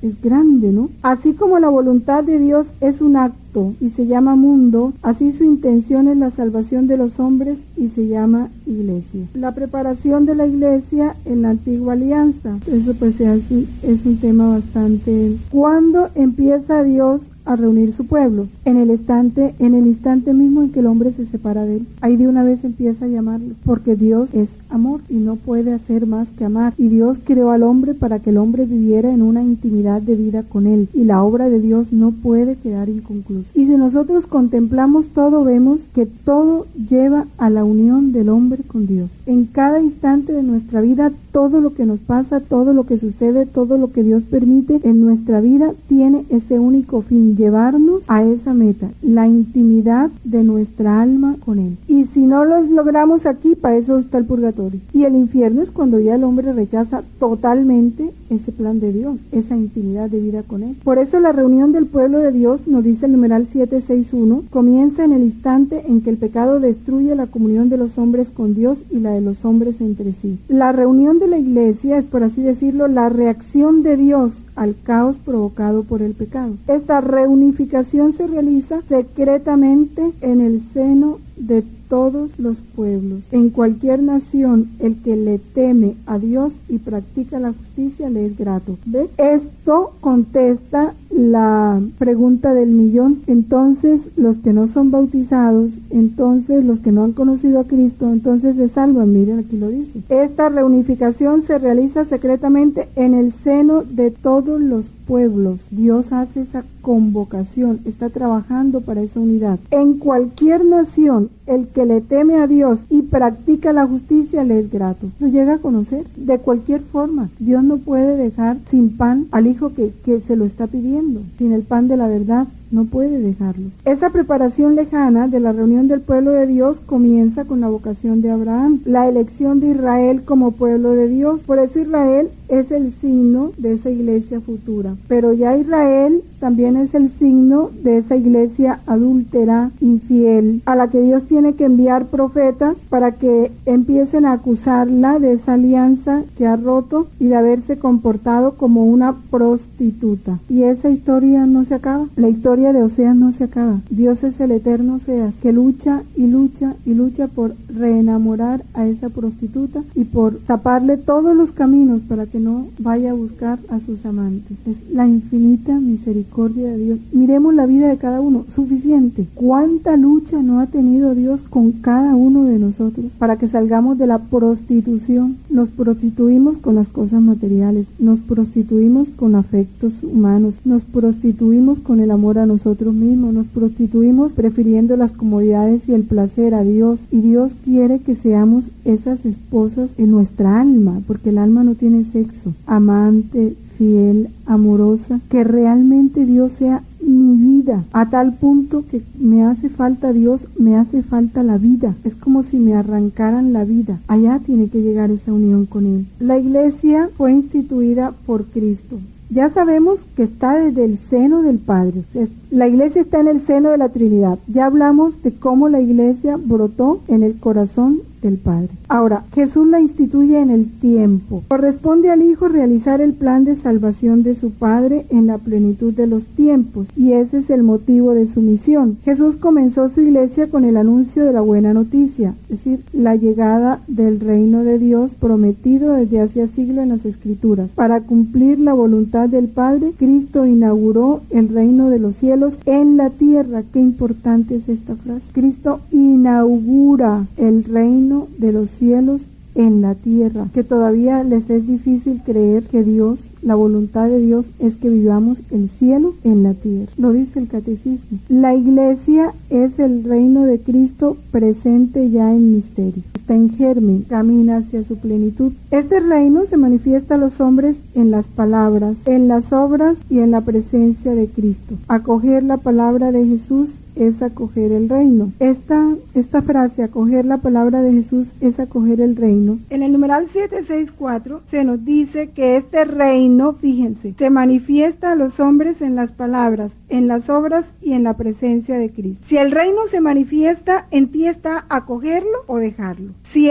es grande, ¿no? Así como la voluntad de Dios es un acto y se llama mundo, así su intención es la salvación de los hombres y se llama iglesia. La preparación de la iglesia en la antigua alianza, eso pues es un tema bastante... ¿Cuándo empieza Dios a reunir su pueblo? En el instante mismo en que el hombre se separa de él. Ahí de una vez empieza a llamarlo, porque Dios es amor y no puede hacer más que amar. Y Dios creó al hombre para que el hombre viviera en una intimidad de vida con él. Y la obra de Dios no puede quedar inconclusa. Y si nosotros contemplamos todo, vemos que todo lleva a la unión del hombre con Dios. En cada instante de nuestra vida, todo lo que nos pasa, todo lo que sucede, todo lo que Dios permite en nuestra vida tiene ese único fin: llevarnos a esa meta, la intimidad de nuestra alma con Él. Y si no los logramos aquí, para eso está el purgatorio. Y el infierno es cuando ya el hombre rechaza totalmente ese plan de Dios, esa intimidad de vida con Él. Por eso la reunión del pueblo de Dios, nos dice el numeral 761, comienza en el instante en que el pecado destruye la comunión de los hombres con Dios y la de los hombres entre sí. La reunión de la iglesia es, por así decirlo, la reacción de Dios al caos provocado por el pecado. Esta reunificación se realiza secretamente en el seno de todos los pueblos. En cualquier nación, el que le teme a Dios y practica la justicia le es grato. ¿Ves? Esto contesta la pregunta del millón. Entonces, los que no son bautizados, entonces los que no han conocido a Cristo, entonces se salvan. Miren, aquí lo dice. Esta reunificación se realiza secretamente en el seno de todos los pueblos. Dios hace esa convocación, está trabajando para esa unidad. En cualquier nación, el que le teme a Dios y practica la justicia le es grato. Lo llega a conocer de cualquier forma. Dios no puede dejar sin pan al hijo que se lo está pidiendo, sin el pan de la verdad. No puede dejarlo. Esa preparación lejana de la reunión del pueblo de Dios comienza con la vocación de Abraham, la elección de Israel como pueblo de Dios. Por eso Israel es el signo de esa iglesia futura. Pero ya Israel también es el signo de esa iglesia adúltera, infiel, a la que Dios tiene que enviar profetas para que empiecen a acusarla de esa alianza que ha roto y de haberse comportado como una prostituta. Y esa historia no se acaba. La historia de Oseas no se acaba. Dios es el eterno Oseas, que lucha y lucha y lucha por reenamorar a esa prostituta y por taparle todos los caminos para que no vaya a buscar a sus amantes. Es la infinita misericordia de Dios. Miremos la vida de cada uno, suficiente. ¿Cuánta lucha no ha tenido Dios con cada uno de nosotros para que salgamos de la prostitución? Nos prostituimos con las cosas materiales, nos prostituimos con afectos humanos, nos prostituimos con el amor a nosotros mismos, nos prostituimos prefiriendo las comodidades y el placer a Dios, y Dios quiere que seamos esas esposas en nuestra alma, porque el alma no tiene sexo, amante, fiel, amorosa, que realmente Dios sea mi vida, a tal punto que me hace falta Dios, me hace falta la vida, es como si me arrancaran la vida. Allá tiene que llegar esa unión con Él. La iglesia fue instituida por Cristo. Ya sabemos que está desde el seno del Padre. La iglesia está en el seno de la Trinidad. Ya hablamos de cómo la iglesia brotó en el corazón del Padre. Ahora, Jesús la instituye en el tiempo. Corresponde al Hijo realizar el plan de salvación de su Padre en la plenitud de los tiempos, y ese es el motivo de su misión. Jesús comenzó su iglesia con el anuncio de la buena noticia, es decir, la llegada del reino de Dios prometido desde hace siglos en las Escrituras. Para cumplir la voluntad del Padre, Cristo inauguró el reino de los cielos en la tierra. Qué importante es esta frase. Cristo inaugura el reino de los cielos en la tierra, que todavía les es difícil creer que Dios, la voluntad de Dios es que vivamos el cielo en la tierra. Lo dice el catecismo. La iglesia es el reino de Cristo presente ya en misterio. está en germen, camina hacia su plenitud. Este reino se manifiesta a los hombres en las palabras, en las obras y en la presencia de Cristo. Acoger la palabra de Jesús es acoger el reino. Esta frase, acoger la palabra de Jesús, es acoger el reino. En el numeral 764 se nos dice que este reino, fíjense, se manifiesta a los hombres en las palabras, en las obras y en la presencia de Cristo. Si el reino se manifiesta, en ti está acogerlo o dejarlo. Si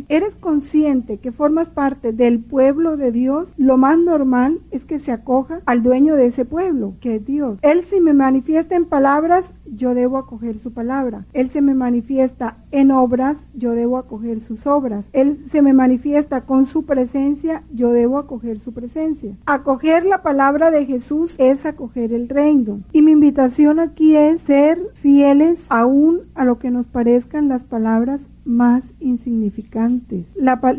eres consciente que formas parte del pueblo de Dios, lo más normal es que se acoja al dueño de ese pueblo, que es Dios. Él, si me manifiesta en palabras, yo debo acoger su palabra. Él se me manifiesta en obras, yo debo acoger sus obras. Él se me manifiesta con su presencia, yo debo acoger su presencia. Acoger la palabra de Jesús es acoger el reino. Y mi invitación aquí es ser fieles aún a lo que nos parezcan las palabras más insignificantes.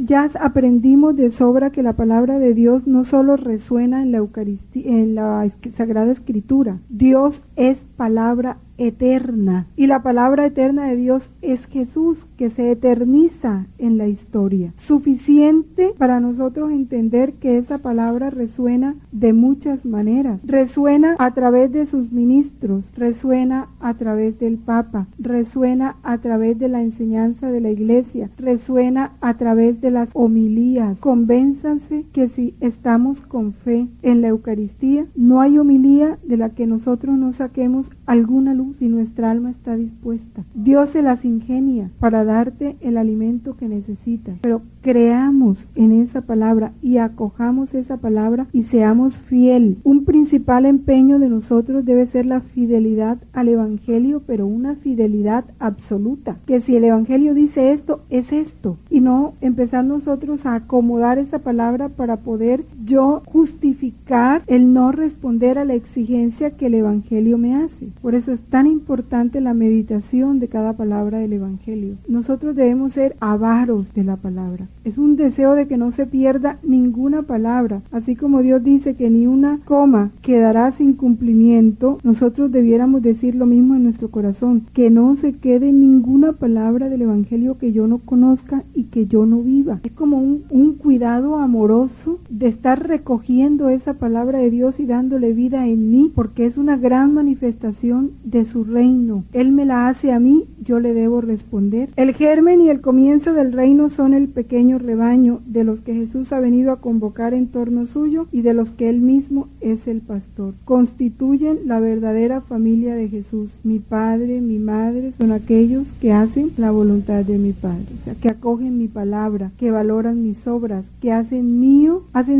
Ya aprendimos de sobra que la palabra de Dios no solo resuena en la Eucaristía, en la Sagrada Escritura. Dios es palabra eterna, y la palabra eterna de Dios es Jesús, que se eterniza en la historia. Suficiente para nosotros entender que esa palabra resuena de muchas maneras. Resuena a través de sus ministros, resuena a través del Papa, resuena a través de la enseñanza de la Iglesia, resuena a través de las homilías. Convénzanse que si estamos con fe en la Eucaristía, no hay homilía de la que nosotros no saquemos alguna luz si nuestra alma está dispuesta. Dios se las ingenia para darte el alimento que necesitas, pero creamos en esa palabra y acojamos esa palabra y seamos fiel. Un principal empeño de nosotros debe ser la fidelidad al Evangelio, pero una fidelidad absoluta, que si el Evangelio dice esto, es esto, y no empezar nosotros a acomodar esa palabra para poder yo justificar el no responder a la exigencia que el Evangelio me hace. Por eso es tan importante la meditación de cada palabra del Evangelio. Nosotros debemos ser avaros de la palabra. Es un deseo de que no se pierda ninguna palabra. Así como Dios dice que ni una coma quedará sin cumplimiento, nosotros debiéramos decir lo mismo en nuestro corazón, que no se quede ninguna palabra del Evangelio que yo no conozca y que yo no viva. Es como un cuidado amoroso de estar recogiendo esa palabra de Dios y dándole vida en mí, porque es una gran manifestación de su reino. Él me la hace a mí, yo le debo responder. El germen y el comienzo del reino son el pequeño rebaño de los que Jesús ha venido a convocar en torno suyo y de los que él mismo es el pastor. Constituyen la verdadera familia de Jesús. Mi padre, mi madre son aquellos que hacen la voluntad de mi Padre, o sea, que acogen mi palabra, que valoran mis obras, que hacen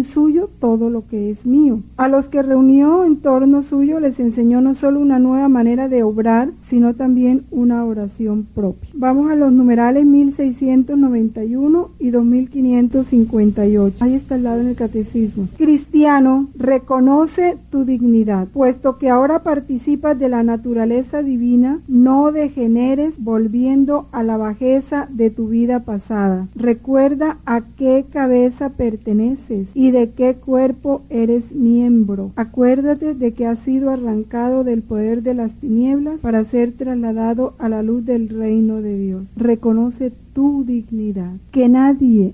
suyo todo lo que es mío. A los que reunió en torno suyo les enseñó no solo una nueva manera de obrar, sino también una oración propia. Vamos a los numerales 1691 y 2558. Ahí está al lado en el catecismo. Cristiano, reconoce tu dignidad, puesto que ahora participas de la naturaleza divina, no degeneres volviendo a la bajeza de tu vida pasada. Recuerda a qué cabeza perteneces y de qué cuerpo eres miembro. Acuérdate de que has sido arrancado del poder de las tinieblas para ser trasladado a la luz del reino de Dios. Reconoce tu dignidad. Que nadie,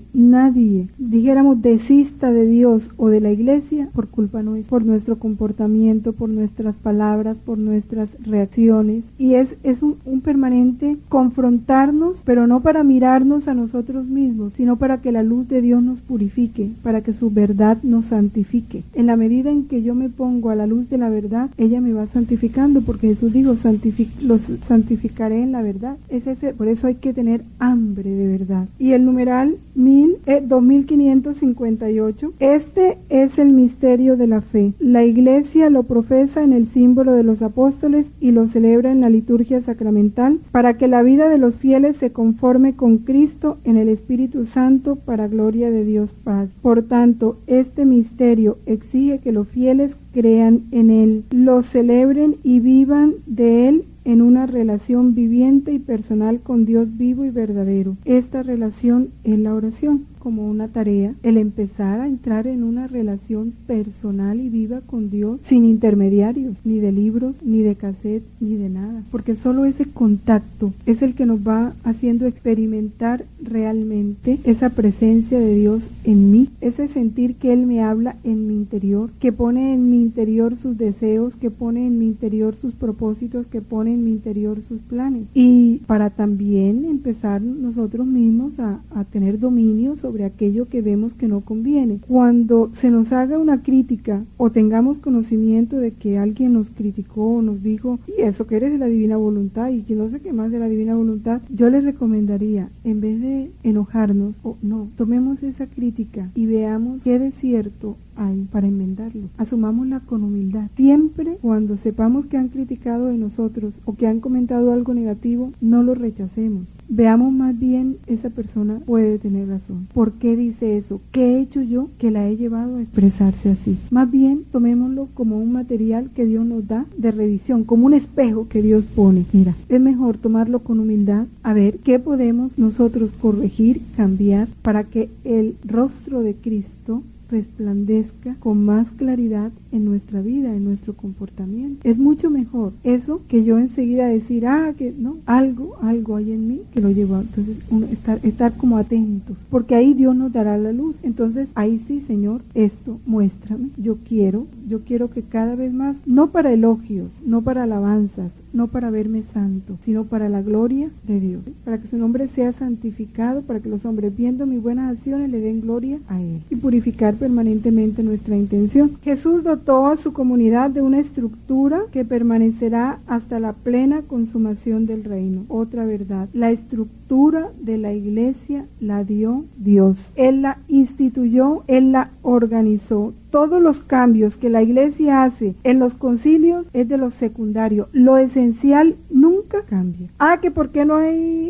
dijéramos, desista de Dios o de la Iglesia por culpa nuestra, por nuestro comportamiento, por nuestras palabras, por nuestras reacciones. Y es un permanente confrontarnos, pero no para mirarnos a nosotros mismos, sino para que la luz de Dios nos purifique, para que su verdad nos santifique. En la medida en que yo me pongo a la luz de la verdad, ella me va santificando, porque Jesús dijo, los santificaré en la verdad. Por eso hay que tener hambre de verdad. Y el numeral 2558, este es el misterio de la fe. La Iglesia lo profesa en el símbolo de los apóstoles y lo celebra en la liturgia sacramental, para que la vida de los fieles se conforme con Cristo en el Espíritu Santo, para gloria de Dios Padre. Por tanto, este misterio exige que los fieles crean en Él, lo celebren y vivan de Él en una relación viviente y personal con Dios vivo y verdadero. Esta relación es la oración. como una tarea el empezar a entrar en una relación personal y viva con Dios sin intermediarios, ni de libros, ni de cassette, ni de nada, porque solo ese contacto es el que nos va haciendo experimentar realmente esa presencia de Dios en mí, ese sentir que Él me habla en mi interior, que pone en mi interior sus deseos, que pone en mi interior sus propósitos, que pone en mi interior sus planes, y para también empezar nosotros mismos a tener dominio sobre aquello que vemos que no conviene. Cuando se nos haga una crítica o tengamos conocimiento de que alguien nos criticó o nos dijo, y eso que eres de la divina voluntad y que no sé qué más de la divina voluntad, yo les recomendaría, en vez de enojarnos, tomemos esa crítica y veamos qué de cierto hay para enmendarlo. Asumámosla con humildad. Siempre cuando sepamos que han criticado de nosotros o que han comentado algo negativo, no lo rechacemos. Veamos más bien, esa persona puede tener razón. ¿Por qué dice eso? ¿Qué he hecho yo que la he llevado a expresarse así? Más bien, tomémoslo como un material que Dios nos da de revisión, como un espejo que Dios pone. Mira, es mejor tomarlo con humildad, a ver qué podemos nosotros corregir, cambiar, para que el rostro de Cristo resplandezca con más claridad en nuestra vida, en nuestro comportamiento. Es mucho mejor eso que yo enseguida decir, que no, algo hay en mí que lo llevo. Entonces uno estar como atentos, porque ahí Dios nos dará la luz. Entonces ahí sí, Señor, esto muéstrame. Yo quiero que cada vez más, no para elogios, no para alabanzas, no para verme santo, sino para la gloria de Dios, para que su nombre sea santificado, para que los hombres viendo mis buenas acciones le den gloria a Él, y purificar permanentemente nuestra intención. Jesús dotó a su comunidad de una estructura que permanecerá hasta la plena consumación del reino. Otra verdad, la estructura de la iglesia la dio Dios. Él la instituyó, Él la organizó. Todos los cambios que la iglesia hace en los concilios es de lo secundario. Lo esencial nunca cambia. Que ¿por qué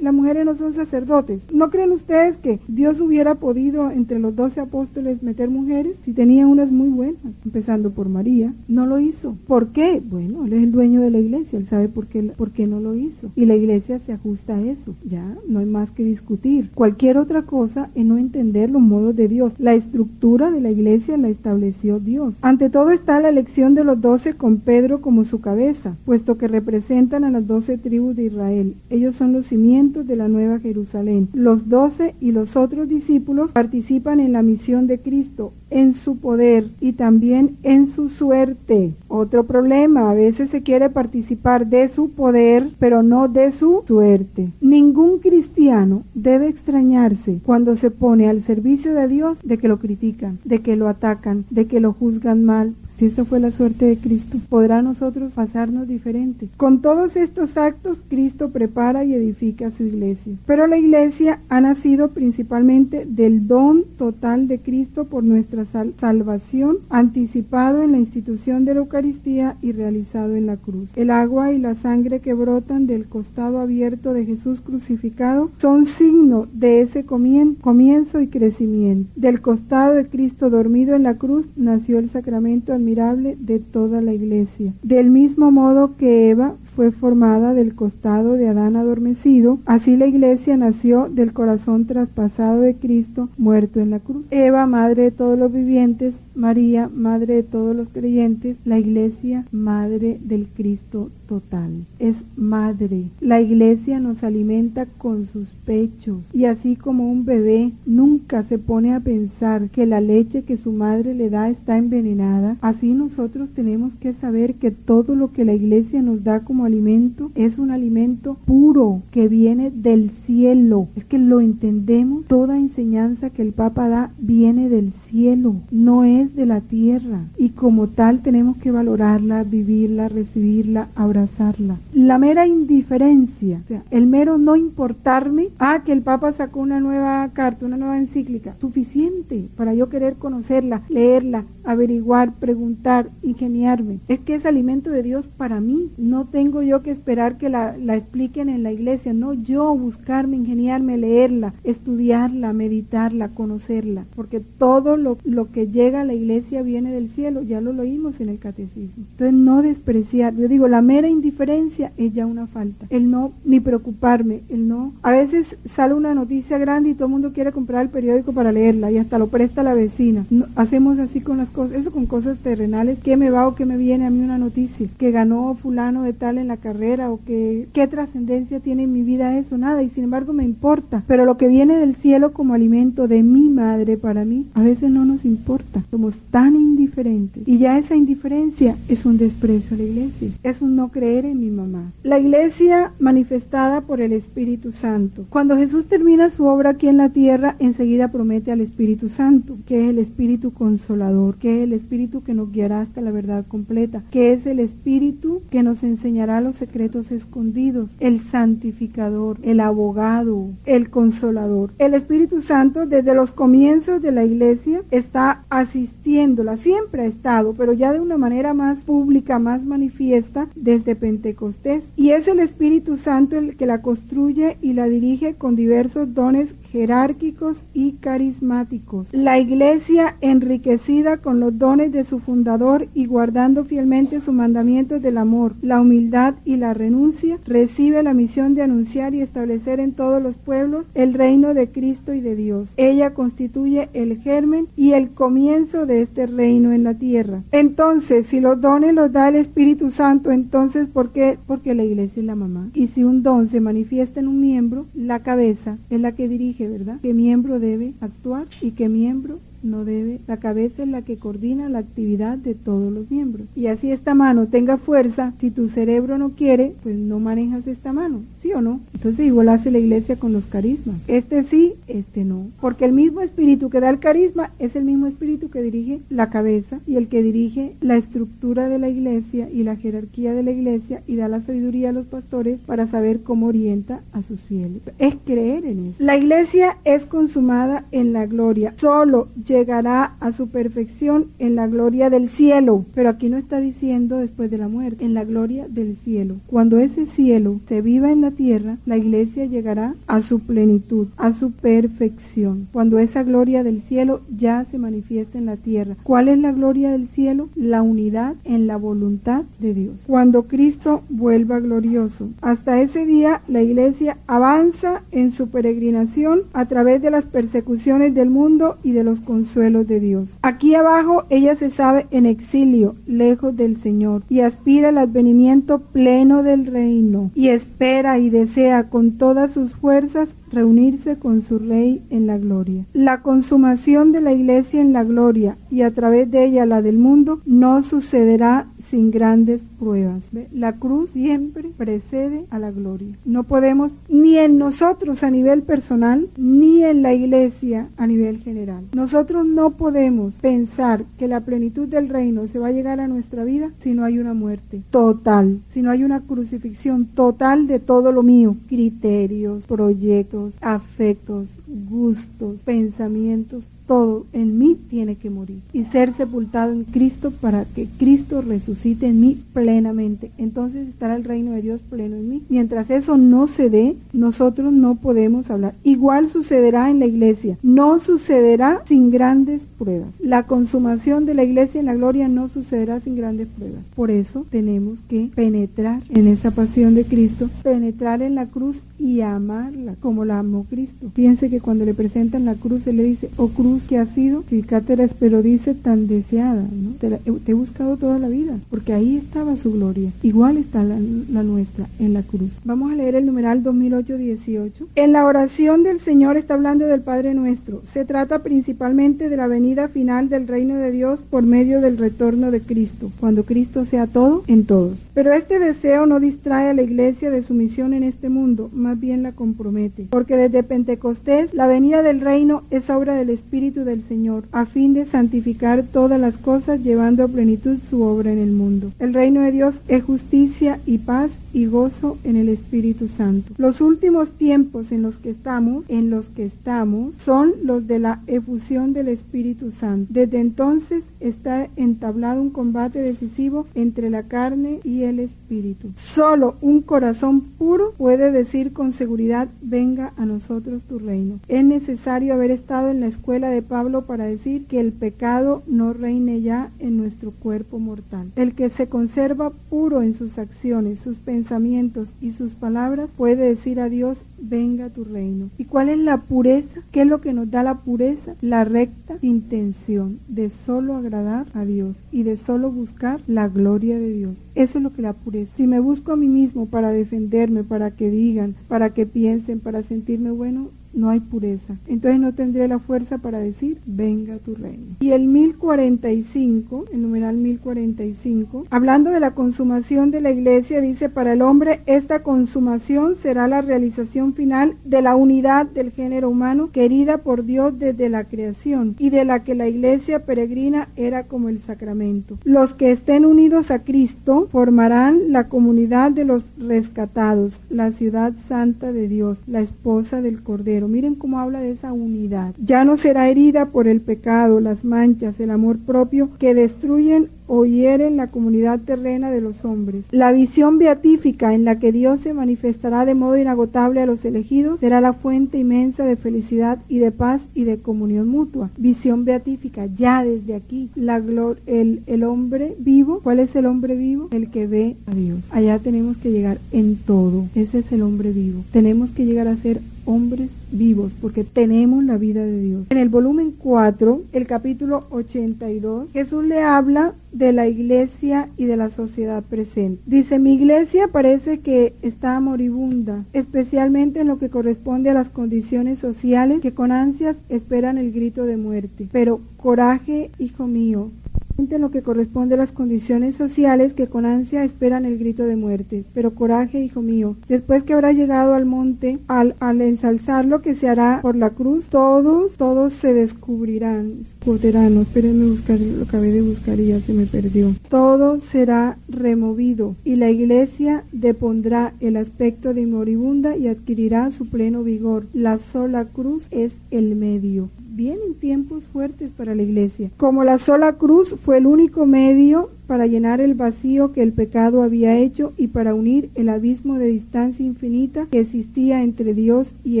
las mujeres no son sacerdotes? ¿No creen ustedes que Dios hubiera podido entre los 12 apóstoles meter mujeres? Si tenía unas muy buenas, empezando por María. No lo hizo. ¿Por qué? Bueno, Él es el dueño de la iglesia, Él sabe por qué no lo hizo. Y la iglesia se ajusta a eso. Ya, no hay más que discutir. Cualquier otra cosa es no entender los modos de Dios. La estructura de la iglesia la estableció Dios. Ante todo está la elección de los 12 con Pedro como su cabeza, puesto que representan a las 12 tribus de Israel. Ellos son los cimientos de la Nueva Jerusalén. Los 12 y los otros discípulos participan en la misión de Cristo, en su poder y también en su suerte. Otro problema, a veces se quiere participar de su poder, pero no de su suerte. Ningún cristiano debe extrañarse cuando se pone al servicio de Dios de que lo critican, de que lo atacan, de que lo juzgan mal. Si esa fue la suerte de Cristo, ¿podrá a nosotros pasarnos diferente? Con todos estos actos, Cristo prepara y edifica su iglesia. Pero la iglesia ha nacido principalmente del don total de Cristo por nuestra salvación, anticipado en la institución de la Eucaristía y realizado en la cruz. El agua y la sangre que brotan del costado abierto de Jesús crucificado son signo de ese comienzo y crecimiento. Del costado de Cristo dormido en la cruz nació el sacramento admirable de toda la iglesia. Del mismo modo que Eva fue formada del costado de Adán adormecido, así la iglesia nació del corazón traspasado de Cristo muerto en la cruz. Eva, madre de todos los vivientes, María, madre de todos los creyentes, la iglesia, madre del Cristo total. Es madre. La iglesia nos alimenta con sus pechos, y así como un bebé nunca se pone a pensar que la leche que su madre le da está envenenada, así nosotros tenemos que saber que todo lo que la iglesia nos da como alimento es un alimento puro que viene del cielo. Es que lo entendemos, toda enseñanza que el Papa da viene del cielo, no es de la tierra, y como tal tenemos que valorarla, vivirla, recibirla, abrazarla. La mera indiferencia, o sea, el mero no importarme, que el Papa sacó una nueva carta, una nueva encíclica, suficiente para yo querer conocerla, leerla, averiguar, preguntar, ingeniarme. Es que es alimento de Dios para mí. No tengo yo que esperar que la expliquen en la iglesia, no, yo buscarme, ingeniarme, leerla, estudiarla, meditarla, conocerla, porque todo lo que llega a la iglesia viene del cielo, ya lo leímos en el catecismo. Entonces no despreciar, yo digo, la mera mera indiferencia es ya una falta. El no ni preocuparme, el no. A veces sale una noticia grande y todo el mundo quiere comprar el periódico para leerla y hasta lo presta la vecina. No, hacemos así con las cosas, eso con cosas terrenales. ¿Qué me va o qué me viene a mí una noticia? Que ganó fulano de tal en la carrera o que qué trascendencia tiene en mi vida eso, nada, y sin embargo me importa. Pero lo que viene del cielo como alimento de mi madre para mí, a veces no nos importa. Somos tan indiferentes y ya esa indiferencia es un desprecio a la iglesia, es un no creer en mi mamá. La iglesia manifestada por el Espíritu Santo. Cuando Jesús termina su obra aquí en la tierra, enseguida promete al Espíritu Santo, que es el Espíritu Consolador, que es el Espíritu que nos guiará hasta la verdad completa, que es el Espíritu que nos enseñará los secretos escondidos, el santificador, el abogado, el consolador. El Espíritu Santo desde los comienzos de la iglesia está asistiéndola, siempre ha estado, pero ya de una manera más pública, más manifiesta desde Pentecostés. Y es el Espíritu Santo el que la construye y la dirige con diversos dones jerárquicos y carismáticos. La iglesia, enriquecida con los dones de su fundador y guardando fielmente sus mandamientos del amor, la humildad y la renuncia, recibe la misión de anunciar y establecer en todos los pueblos el reino de Cristo y de Dios. Ella constituye el germen y el comienzo de este reino en la tierra. Entonces, si los dones los da el Espíritu Santo, entonces ¿por qué? Porque la iglesia es la mamá. Y si un don se manifiesta en un miembro, la cabeza es la que dirige, ¿verdad? ¿Qué miembro debe actuar y qué miembro no debe? La cabeza es la que coordina la actividad de todos los miembros. Y así esta mano tenga fuerza, si tu cerebro no quiere, pues no manejas esta mano, ¿sí o no? Entonces igual hace la iglesia con los carismas. Este sí, este no. Porque el mismo espíritu que da el carisma es el mismo espíritu que dirige la cabeza y el que dirige la estructura de la iglesia y la jerarquía de la iglesia y da la sabiduría a los pastores para saber cómo orienta a sus fieles. Es creer en eso. La iglesia es consumada en la gloria. Solo llegará a su perfección en la gloria del cielo, pero aquí no está diciendo después de la muerte, en la gloria del cielo. Cuando ese cielo se viva en la tierra, la iglesia llegará a su plenitud, a su perfección. Cuando esa gloria del cielo ya se manifiesta en la tierra. ¿Cuál es la gloria del cielo? La unidad en la voluntad de Dios. Cuando Cristo vuelva glorioso. Hasta ese día la iglesia avanza en su peregrinación a través de las persecuciones del mundo y de los consuelos de Dios. Aquí abajo ella se sabe en exilio, lejos del Señor, y aspira al advenimiento pleno del reino, y espera y desea con todas sus fuerzas reunirse con su Rey en la gloria. La consumación de la iglesia en la gloria y a través de ella la del mundo no sucederá sin grandes pruebas. ¿Ve? La cruz siempre precede a la gloria. No podemos, ni en nosotros a nivel personal, ni en la iglesia a nivel general. Nosotros no podemos pensar que la plenitud del reino se va a llegar a nuestra vida si no hay una muerte total, si no hay una crucifixión total de todo lo mío, criterios, proyectos, afectos, gustos, pensamientos, todo en mí tiene que morir y ser sepultado en Cristo para que Cristo resucite en mí plenamente. Entonces estará el reino de Dios pleno en mí. Mientras eso no se dé, nosotros no podemos hablar. Igual sucederá en la iglesia. No sucederá sin grandes pruebas. La consumación de la iglesia en la gloria no sucederá sin grandes pruebas. Por eso tenemos que penetrar en esa pasión de Cristo, penetrar en la cruz y amarla como la amó Cristo. Piense que cuando le presentan la cruz, Él le dice, oh cruz que ha sido, cicátera, pero dice tan deseada, ¿no? Te he buscado toda la vida, porque ahí estaba su gloria. Igual está la nuestra en la cruz. Vamos a leer el numeral 2008-18. En la oración del Señor está hablando del Padre Nuestro. Se trata principalmente de la venida final del reino de Dios por medio del retorno de Cristo, cuando Cristo sea todo en todos. Pero este deseo no distrae a la iglesia de su misión en este mundo, más bien la compromete, porque desde Pentecostés la venida del reino es obra del Espíritu del Señor, a fin de santificar todas las cosas, llevando a plenitud su obra en el mundo. El reino de Dios es justicia y paz y gozo en el Espíritu Santo. Los últimos tiempos en los que estamos, son los de la efusión del Espíritu Santo. Desde entonces está entablado un combate decisivo entre la carne y el Espíritu. Solo un corazón puro puede decir con seguridad, venga a nosotros tu reino. Es necesario haber estado en la escuela de Pablo para decir que el pecado no reine ya en nuestro cuerpo mortal. El que se conserva puro en sus acciones, sus pensamientos y sus palabras puede decir a Dios: venga tu reino. ¿Y cuál es la pureza? ¿Qué es lo que nos da la pureza? La recta intención de solo agradar a Dios y de solo buscar la gloria de Dios. Eso es lo que la pureza. Si me busco a mí mismo para defenderme, para que digan, para que piensen, para sentirme bueno, no hay pureza. Entonces no tendré la fuerza para decir: venga tu reino. Y el 1045, el numeral 1045, hablando de la consumación de la iglesia, dice: para el hombre esta consumación será la realización final de la unidad del género humano, querida por Dios desde la creación, y de la que la iglesia peregrina era como el sacramento. Los que estén unidos a Cristo formarán la comunidad de los rescatados, la ciudad santa de Dios, la esposa del Cordero. Miren cómo habla de esa unidad. Ya no será herida por el pecado, las manchas, el amor propio que destruyen o hieren la comunidad terrena de los hombres. La visión beatífica en la que Dios se manifestará de modo inagotable a los elegidos será la fuente inmensa de felicidad y de paz y de comunión mutua. Visión beatífica, ya desde aquí. El hombre vivo, ¿cuál es el hombre vivo? El que ve a Dios. Allá tenemos que llegar en todo. Ese es el hombre vivo. Tenemos que llegar a ser hombres vivos porque tenemos la vida de Dios. En el volumen 4, el capítulo 82, Jesús le habla de la iglesia y de la sociedad presente. Dice: mi iglesia parece que está moribunda, especialmente en lo que corresponde a las condiciones sociales que con ansias esperan el grito de muerte. Pero coraje, hijo mío, en lo que corresponde a las condiciones sociales que con ansia esperan el grito de muerte. Pero coraje, hijo mío, después que habrá llegado al monte, al ensalzar lo que se hará por la cruz, todos se descubrirán. No, espérenme buscar, lo acabé de buscar y ya se me perdió. Todo será removido y la iglesia depondrá el aspecto de moribunda y adquirirá su pleno vigor. La sola cruz es el medio. Vienen tiempos fuertes para la iglesia. Como la sola cruz fue el único medio para llenar el vacío que el pecado había hecho y para unir el abismo de distancia infinita que existía entre Dios y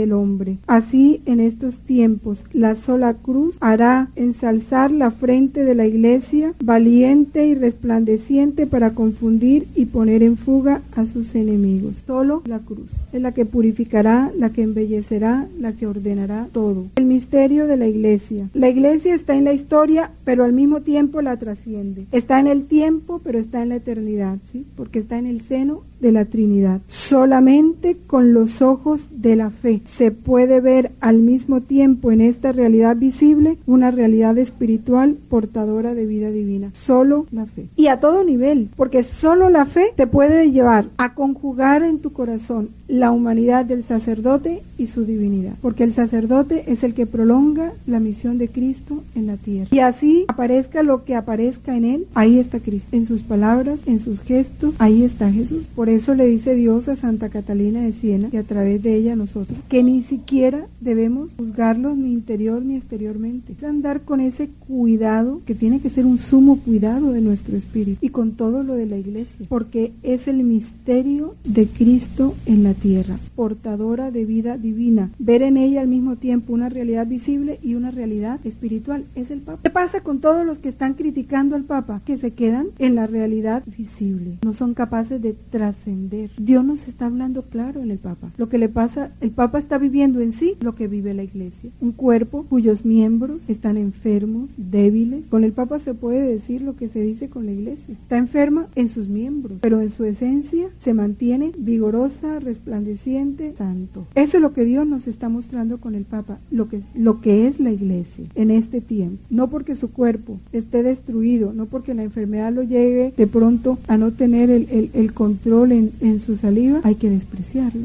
el hombre. Así, en estos tiempos, la sola cruz hará ensalzar la frente de la iglesia, valiente y resplandeciente para confundir y poner en fuga a sus enemigos. Solo la cruz es la que purificará, la que embellecerá, la que ordenará todo. El misterio de la iglesia. La iglesia está en la historia, pero al mismo tiempo la trasciende. Está en el tiempo, pero está en la eternidad, ¿sí? Porque está en el seno de la Trinidad. Solamente con los ojos de la fe se puede ver al mismo tiempo en esta realidad visible una realidad espiritual portadora de vida divina. Solo la fe. Y a todo nivel, porque solo la fe te puede llevar a conjugar en tu corazón la humanidad del sacerdote y su divinidad. Porque el sacerdote es el que prolonga la misión de Cristo en la tierra. Y así aparezca lo que aparezca en él, ahí está Cristo. En sus palabras, en sus gestos, ahí está Jesús. Por eso le dice Dios a Santa Catalina de Siena y a través de ella a nosotros, que ni siquiera debemos juzgarlos ni interior ni exteriormente. Es andar con ese cuidado que tiene que ser un sumo cuidado de nuestro espíritu y con todo lo de la iglesia, porque es el misterio de Cristo en la tierra, portadora de vida divina. Ver en ella al mismo tiempo una realidad visible y una realidad espiritual. Es el Papa. ¿Qué pasa con todos los que están criticando al Papa? Que se quedan en la realidad visible. No son capaces de trascender. Dios nos está hablando claro en el Papa. Lo que le pasa, el Papa está viviendo en sí lo que vive la iglesia. Un cuerpo cuyos miembros están enfermos, débiles. Con el Papa se puede decir lo que se dice con la iglesia. Está enferma en sus miembros, pero en su esencia se mantiene vigorosa, resplandeciente, santo. Eso es lo que Dios nos está mostrando con el Papa, lo que es la iglesia en este tiempo. No porque su cuerpo esté destruido, no porque la enfermedad lo lleve de pronto a no tener el control en su saliva, hay que despreciarlo.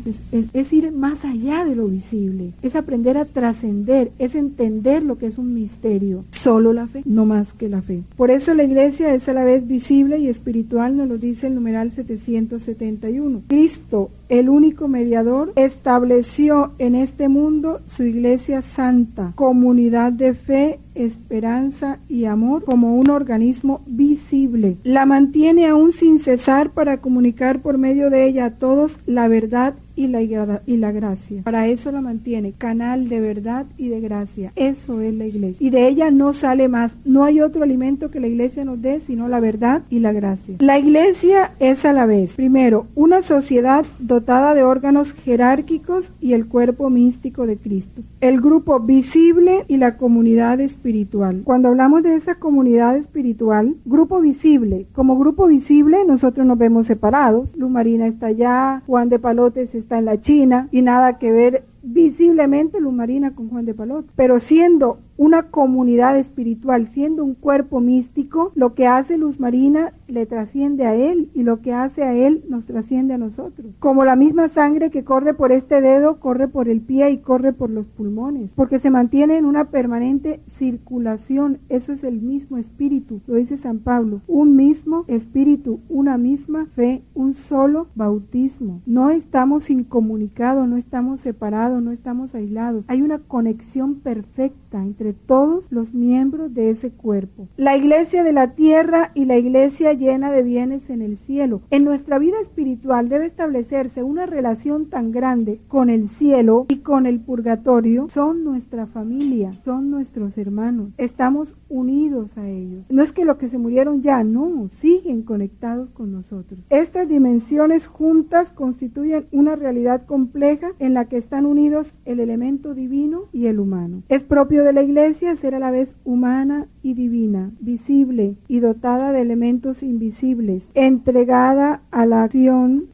Es ir más allá de lo visible, es aprender a trascender, es entender lo que es un misterio. Solo la fe, no más que la fe. Por eso la iglesia es a la vez visible y espiritual, nos lo dice el numeral 771. Cristo, el único mediador, estableció en este mundo su iglesia santa, comunidad de fe, esperanza y amor como un organismo visible. La mantiene aún sin cesar para comunicar por medio de ella a todos la verdad y la gracia. Para eso la mantiene, canal de verdad y de gracia. Eso es la iglesia. Y de ella no sale más. No hay otro alimento que la iglesia nos dé sino la verdad y la gracia. La iglesia es a la vez, primero, una sociedad dotada de órganos jerárquicos y el cuerpo místico de Cristo, el grupo visible y la comunidad espiritual. Cuando hablamos de esa comunidad espiritual, grupo visible, como grupo visible nosotros nos vemos separados. Luz Marina está allá, Juan de Palotes está en la China y nada que ver visiblemente Luz Marina con Juan de Palotes, pero siendo una comunidad espiritual, siendo un cuerpo místico, lo que hace Luz Marina le trasciende a él y lo que hace a él nos trasciende a nosotros. Como la misma sangre que corre por este dedo, corre por el pie y corre por los pulmones, porque se mantiene en una permanente circulación. Eso es el mismo espíritu, lo dice San Pablo, un mismo espíritu, una misma fe, un solo bautismo. No estamos incomunicados, no estamos separados, no estamos aislados. Hay una conexión perfecta entre todos los miembros de ese cuerpo. La iglesia de la tierra y la iglesia llena de bienes en el cielo. En nuestra vida espiritual debe establecerse una relación tan grande con el cielo y con el purgatorio. Son nuestra familia, son nuestros hermanos. Estamos unidos a ellos. No es que los que se murieron ya, no, siguen conectados con nosotros. Estas dimensiones juntas constituyen una realidad compleja en la que están unidos el elemento divino y el humano. Es propio de la iglesia ser a la vez humana y divina, visible y dotada de elementos invisibles, entregada a la acción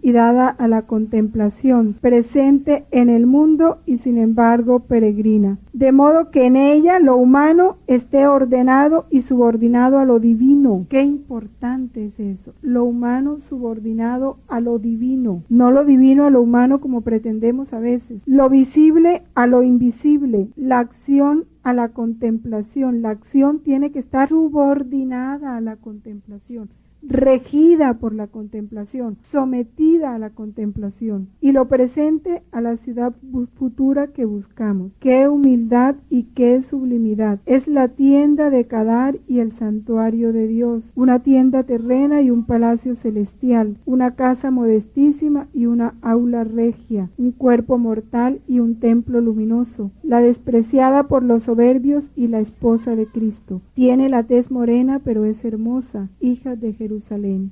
y dada a la contemplación, presente en el mundo y sin embargo peregrina, de modo que en ella lo humano esté ordenado y subordinado a lo divino. Qué importante es eso, lo humano subordinado a lo divino, no lo divino a lo humano como pretendemos a veces, lo visible a lo invisible, la acción a la contemplación. La acción tiene que estar subordinada a la contemplación, regida por la contemplación, sometida a la contemplación, y lo presente a la ciudad futura que buscamos. Qué humildad y qué sublimidad. Es la tienda de Kadar y el santuario de Dios, una tienda terrena y un palacio celestial, una casa modestísima y una aula regia, un cuerpo mortal y un templo luminoso, la despreciada por los soberbios y la esposa de Cristo. Tiene la tez morena pero es hermosa, hija de Jerusalén.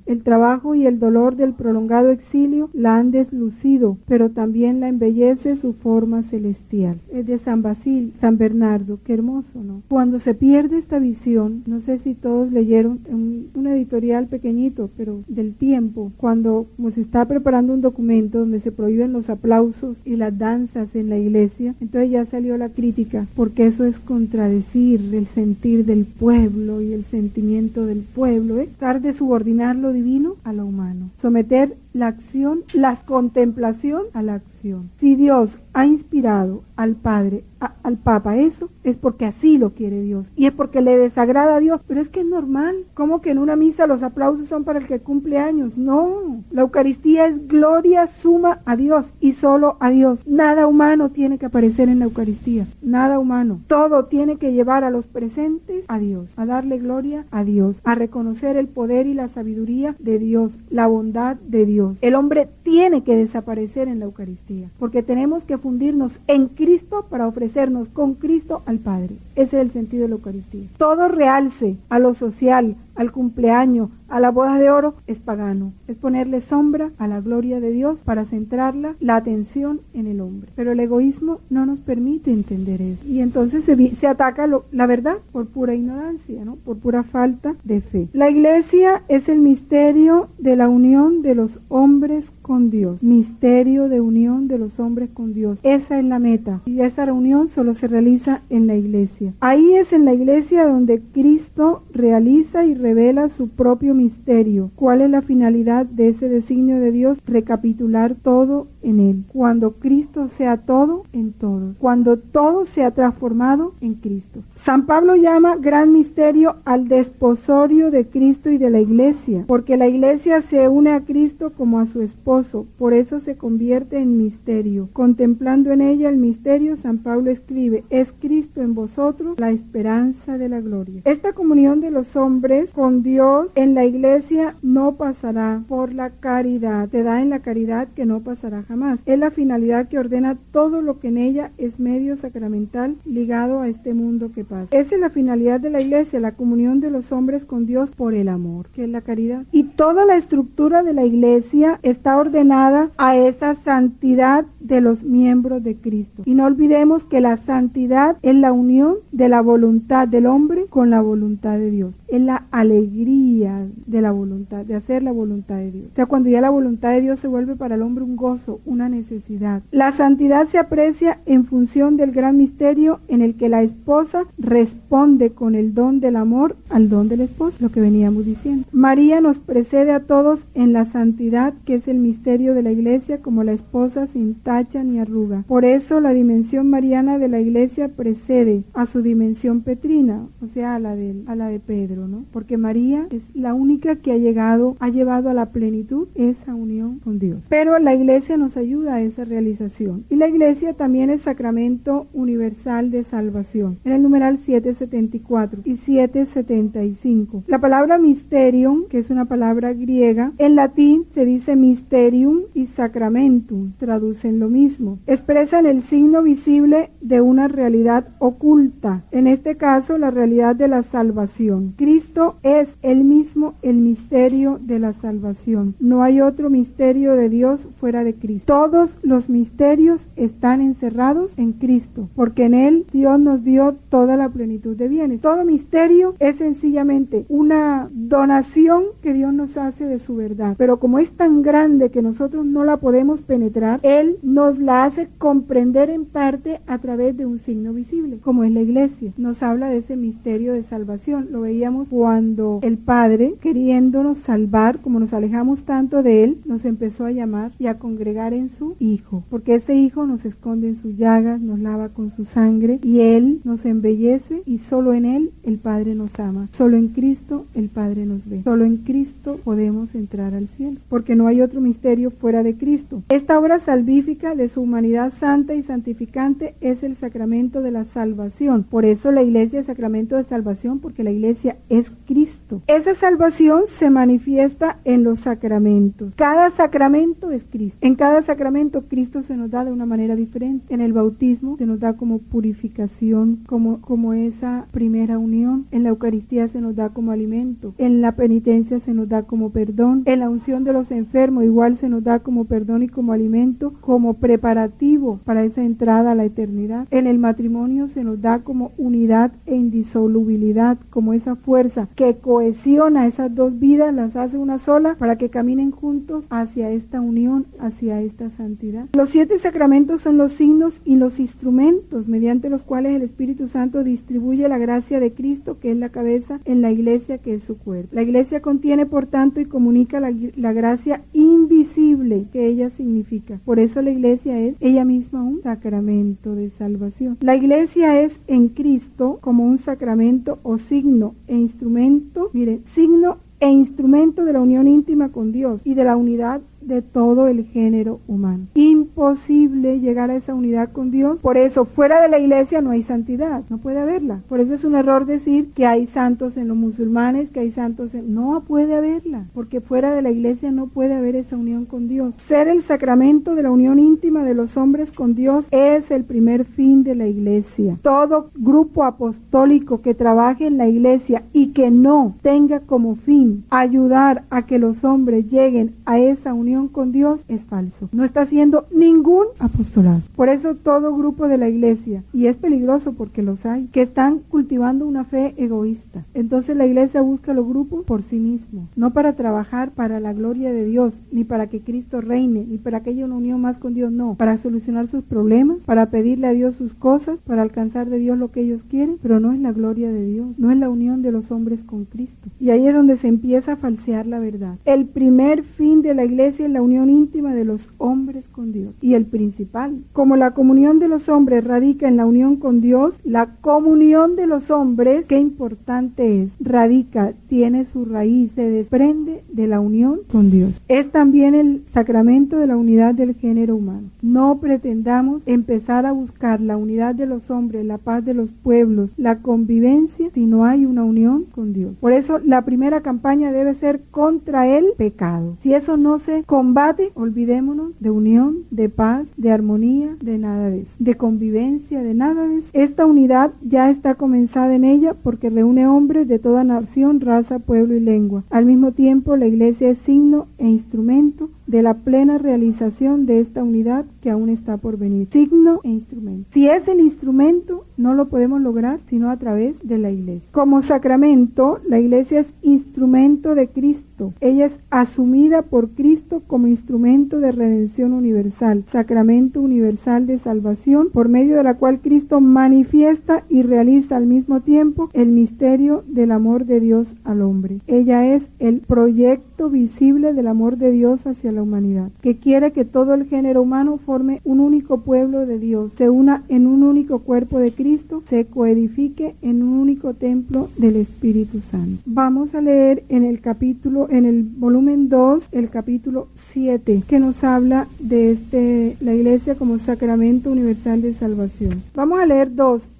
El trabajo y el dolor del prolongado exilio la han deslucido, pero también la embellece su forma celestial. Es de San Bernardo, qué hermoso, ¿no? Cuando se pierde esta visión, no sé si todos leyeron un editorial pequeñito, pero del tiempo, cuando como se está preparando un documento donde se prohíben los aplausos y las danzas en la iglesia, entonces ya salió la crítica, porque eso es contradecir el sentir del pueblo y el sentimiento del pueblo, tratar de subordinar lo divino a lo humano, someter la acción, la contemplación a la acción. Si Dios ha inspirado al Padre, al Papa eso, es porque así lo quiere Dios y es porque le desagrada a Dios, pero es que es normal. ¿Cómo que en una misa los aplausos son para el que cumple años? No, la Eucaristía es gloria suma a Dios y solo a Dios. Nada humano tiene que aparecer en la Eucaristía, nada humano. Todo tiene que llevar a los presentes a Dios, a darle gloria a Dios, a reconocer el poder y la sabiduría de Dios, la bondad de Dios. El hombre tiene que desaparecer en la Eucaristía, porque tenemos que fundirnos en Cristo para ofrecernos con Cristo al Padre. Ese es el sentido de la Eucaristía. Todo realce a lo social, al cumpleaños, a la boda de oro, es pagano. Es ponerle sombra a la gloria de Dios para centrarla, la atención en el hombre. Pero el egoísmo no nos permite entender eso. Y entonces se ataca la verdad por pura ignorancia, ¿no? Por pura falta de fe. La iglesia es el misterio de la unión de los hombres con Dios. Misterio de unión de los hombres con Dios. Esa es la meta. Y esa reunión solo se realiza en la iglesia. Ahí es en la iglesia donde Cristo realiza y revela su propio misterio. ¿Cuál es la finalidad de ese designio de Dios? Recapitular todo en Él. Cuando Cristo sea todo en todos. Cuando todo sea transformado en Cristo. San Pablo llama gran misterio al desposorio de Cristo y de la iglesia, porque la iglesia se une a Cristo como a su esposo, por eso se convierte en misterio. Contemplando en ella el misterio, San Pablo escribe: es Cristo en vosotros la esperanza de la gloria. Esta comunión de los hombres con Dios en la iglesia no pasará por la caridad. Se da en la caridad que no pasará jamás. Es la finalidad que ordena todo lo que en ella es medio sacramental ligado a este mundo que pasa. Esa es la finalidad de la iglesia, la comunión de los hombres con Dios por el amor, que es la caridad. Y toda la estructura de la iglesia está ordenada a esa santidad de los miembros de Cristo. Y no olvidemos que la santidad es la unión de la voluntad del hombre con la voluntad de Dios. Es la alegría de la voluntad, de hacer la voluntad de Dios. O sea, cuando ya la voluntad de Dios se vuelve para el hombre un gozo, una necesidad. La santidad se aprecia en función del gran misterio en el que la esposa responde con el don del amor al don del esposo, lo que veníamos diciendo. María nos precede a todos en la santidad, que es el misterio de la iglesia, como la esposa sin tacha ni arruga. Por eso la dimensión mariana de la iglesia precede a su dimensión petrina, o sea, a la de Pedro, ¿no? Porque María es la única que ha llevado a la plenitud esa unión con Dios. Pero la iglesia nos ayuda a esa realización. Y la iglesia también es sacramento universal de salvación. En el numeral 774 y 775. La palabra mysterium, que es una palabra griega, en latín se dice mysterium y sacramentum, traducen lo mismo. Expresan el signo visible de una realidad oculta, en este caso la realidad de la salvación. Cristo es él mismo el misterio de la salvación. No hay otro misterio de Dios fuera de Cristo. Todos los misterios están encerrados en Cristo, porque en él Dios nos dio toda la plenitud de bienes. Todo misterio es sencillamente una donación que Dios nos hace de su verdad, pero como es tan grande que nosotros no la podemos penetrar, él nos la hace comprender en parte a través de un signo visible, como es la iglesia. Nos habla de ese misterio de salvación. Lo veíamos cuando el Padre, queriéndonos salvar, como nos alejamos tanto de él, nos empezó a llamar y a congregar en su Hijo, porque ese Hijo nos esconde en sus llagas, nos lava con su sangre y él nos embellece, y solo en él el Padre nos ama. Solo en Cristo el Padre nos ve. Solo en Cristo podemos entrar al cielo, porque no hay otro misterio fuera de Cristo. Esta obra salvífica de su humanidad santa y santificante es el sacramento de la salvación. Por eso la iglesia es sacramento de salvación, porque la iglesia es Cristo. Esa salvación se manifiesta en los sacramentos. Cada sacramento es Cristo. En cada sacramento Cristo se nos da de una manera diferente. En el bautismo se nos da como purificación, como esa primera unión. En la Eucaristía se nos da como alimento. En la penitencia se nos da como perdón. En la unción de los enfermos igual se nos da como perdón y como alimento, como preparativo para esa entrada a la eternidad. En el matrimonio se nos da como unidad e indisolubilidad, como esa fuerza que cohesiona esas dos vidas, las hace una sola para que caminen juntos hacia esta unión, hacia esta santidad. Los 7 sacramentos son los signos y los instrumentos mediante los cuales el Espíritu Santo distribuye la gracia de Cristo, que es la cabeza, en la iglesia, que es su cuerpo. La iglesia contiene, por tanto, y comunica la gracia invisible que ella significa. Por eso la iglesia es ella misma un sacramento de salvación. La iglesia es en Cristo como un sacramento o signo e instrumento, signo e instrumento de la unión íntima con Dios y de la unidad de todo el género humano. Imposible llegar a esa unidad con Dios. Por eso, fuera de la iglesia no hay santidad, no puede haberla. Por eso es un error decir que hay santos en los musulmanes, que hay santos en... No puede haberla, porque fuera de la iglesia no puede haber esa unión con Dios. Ser el sacramento de la unión íntima de los hombres con Dios es el primer fin de la iglesia. Todo grupo apostólico que trabaje en la iglesia y que no tenga como fin ayudar a que los hombres lleguen a esa unión con Dios es falso. No está haciendo ningún apostolado. Por eso todo grupo de la iglesia, y es peligroso porque los hay, que están cultivando una fe egoísta. Entonces la iglesia busca los grupos por sí mismo, no para trabajar para la gloria de Dios, ni para que Cristo reine, ni para que haya una unión más con Dios, no. Para solucionar sus problemas, para pedirle a Dios sus cosas, para alcanzar de Dios lo que ellos quieren, pero no es la gloria de Dios, no es la unión de los hombres con Cristo. Y ahí es donde se empieza a falsear la verdad. El primer fin de la iglesia es la unión íntima de los hombres con Dios. y el principal. Como la comunión de los hombres radica en la unión con Dios, la comunión de los hombres, qué importante es, radica, tiene su raíz, se desprende de la unión con Dios. Es también el sacramento de la unidad del género humano. No pretendamos empezar a buscar la unidad de los hombres, la paz de los pueblos, la convivencia, si no hay una unión con Dios. Por eso la primera campaña debe ser contra el pecado. Si eso no se combate, olvidémonos de unión, de paz, de armonía, de nada de eso, de convivencia, de nada de eso. Esta unidad ya está comenzada en ella porque reúne hombres de toda nación, raza, pueblo y lengua. Al mismo tiempo, la Iglesia es signo e instrumento de la plena realización de esta unidad que aún está por venir. Signo e instrumento. Si es el instrumento, no lo podemos lograr sino a través de la Iglesia. Como sacramento, la Iglesia es instrumento de Cristo. Ella es asumida por Cristo como instrumento de redención universal, sacramento universal de salvación, por medio de la cual Cristo manifiesta y realiza al mismo tiempo el misterio del amor de Dios al hombre. Ella es el proyecto visible del amor de Dios hacia la humanidad, que quiere que todo el género humano forme un único pueblo de Dios, se una en un único cuerpo de Cristo, se coedifique en un único templo del Espíritu Santo. Vamos a leer en el volumen 2, el capítulo 7, que nos habla de la Iglesia como sacramento universal de salvación. Vamos a leer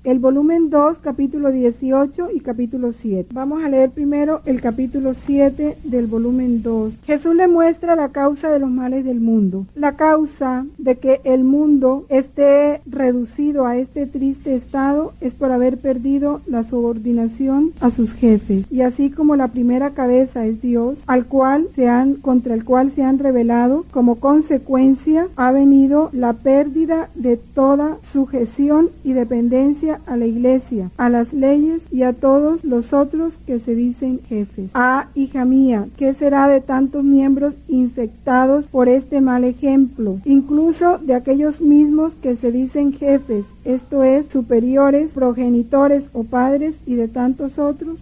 el volumen 2, capítulo 18 y capítulo 7. Vamos a leer primero el capítulo 7 del volumen 2. Jesús le muestra la causa de los males del mundo. La causa de que el mundo esté reducido a este triste estado es por haber perdido la subordinación a sus jefes. Y así como la primera cabeza es Dios, contra el cual se han rebelado, como consecuencia ha venido la pérdida de toda sujeción y dependencia a la Iglesia, a las leyes y a todos los otros que se dicen jefes. Ah, hija mía, ¿qué será de tantos miembros infectados por este mal ejemplo? Incluso de aquellos mismos que se dicen jefes, esto es, superiores, progenitores o padres, y de tantos otros.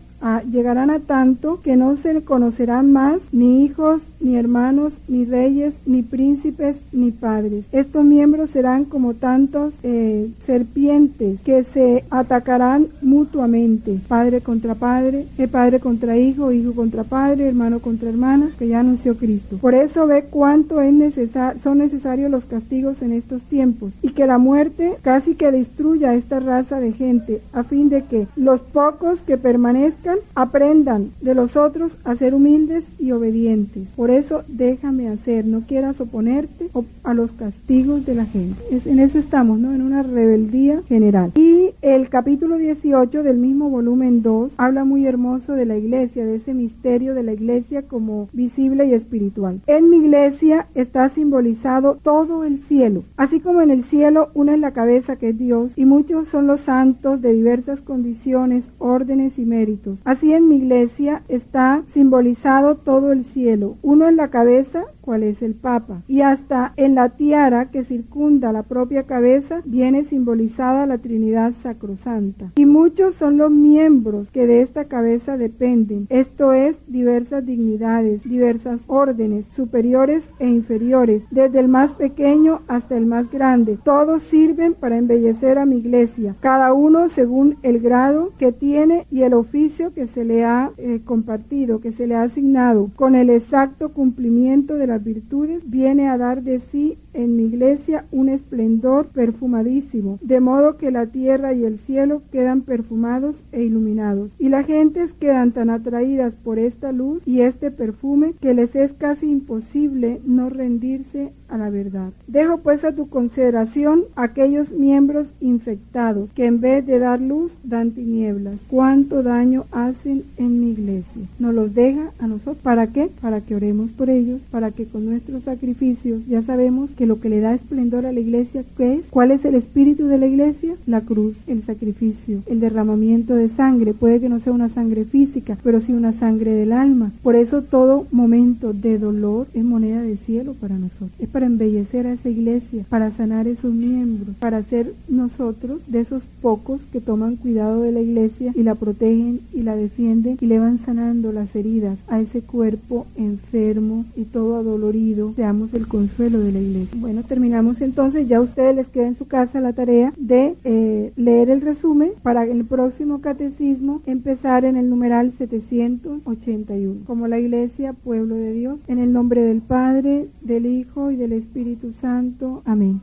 Llegarán a tanto que no se conocerán más ni hijos, ni hermanos, ni reyes, ni príncipes, ni padres. Estos miembros serán como tantos serpientes que se atacarán mutuamente, padre contra padre, padre contra hijo, hijo contra padre, hermano contra hermana, que ya anunció Cristo. Por eso ve cuánto son necesarios los castigos en estos tiempos, y que la muerte casi que destruya a esta raza de gente, a fin de que los pocos que permanezcan aprendan de los otros a ser humildes y obedientes. Por eso déjame hacer, no quieras oponerte a los castigos de la gente. En eso estamos, ¿no? En una rebeldía general. Y el capítulo 18 del mismo volumen 2 habla muy hermoso de la Iglesia, de ese misterio de la Iglesia como visible y espiritual. En mi Iglesia está simbolizado todo el cielo. Así como en el cielo una es la cabeza, que es Dios, y muchos son los santos de diversas condiciones, órdenes y méritos. Así en mi Iglesia está simbolizado todo el cielo. Uno es la cabeza, cual es el Papa, y hasta en la tiara que circunda la propia cabeza viene simbolizada la Trinidad Sacrosanta. Y muchos son los miembros que de esta cabeza dependen, esto es, diversas dignidades, diversas órdenes, superiores e inferiores, desde el más pequeño hasta el más grande. Todos sirven para embellecer a mi Iglesia, cada uno según el grado que tiene y el oficio que se le ha compartido, que se le ha asignado. Con el exacto cumplimiento de las virtudes viene a dar de sí en mi Iglesia un esplendor perfumadísimo, de modo que la tierra y el cielo quedan perfumados e iluminados, y las gentes quedan tan atraídas por esta luz y este perfume que les es casi imposible no rendirse a la verdad. Dejo pues a tu consideración aquellos miembros infectados que en vez de dar luz dan tinieblas. ¿Cuánto daño hacen en mi Iglesia? Nos los deja a nosotros. ¿Para qué? Para que oremos por ellos, para que con nuestros sacrificios, ya sabemos que lo que le da esplendor a la Iglesia, ¿qué es? ¿Cuál es el espíritu de la Iglesia? La cruz, el sacrificio, el derramamiento de sangre. Puede que no sea una sangre física, pero sí una sangre del alma. Por eso todo momento de dolor es moneda de cielo para nosotros. Es para embellecer a esa Iglesia, para sanar esos miembros, para ser nosotros de esos pocos que toman cuidado de la Iglesia y la protegen y la defienden y le van sanando las heridas a ese cuerpo enfermo y todo adolorido. Seamos el consuelo de la Iglesia. Bueno, terminamos entonces. Ya a ustedes les queda en su casa la tarea de leer el resumen para el próximo catecismo empezar en el numeral 781. Como la Iglesia, pueblo de Dios, en el nombre del Padre, del Hijo y del Espíritu Santo. Amén.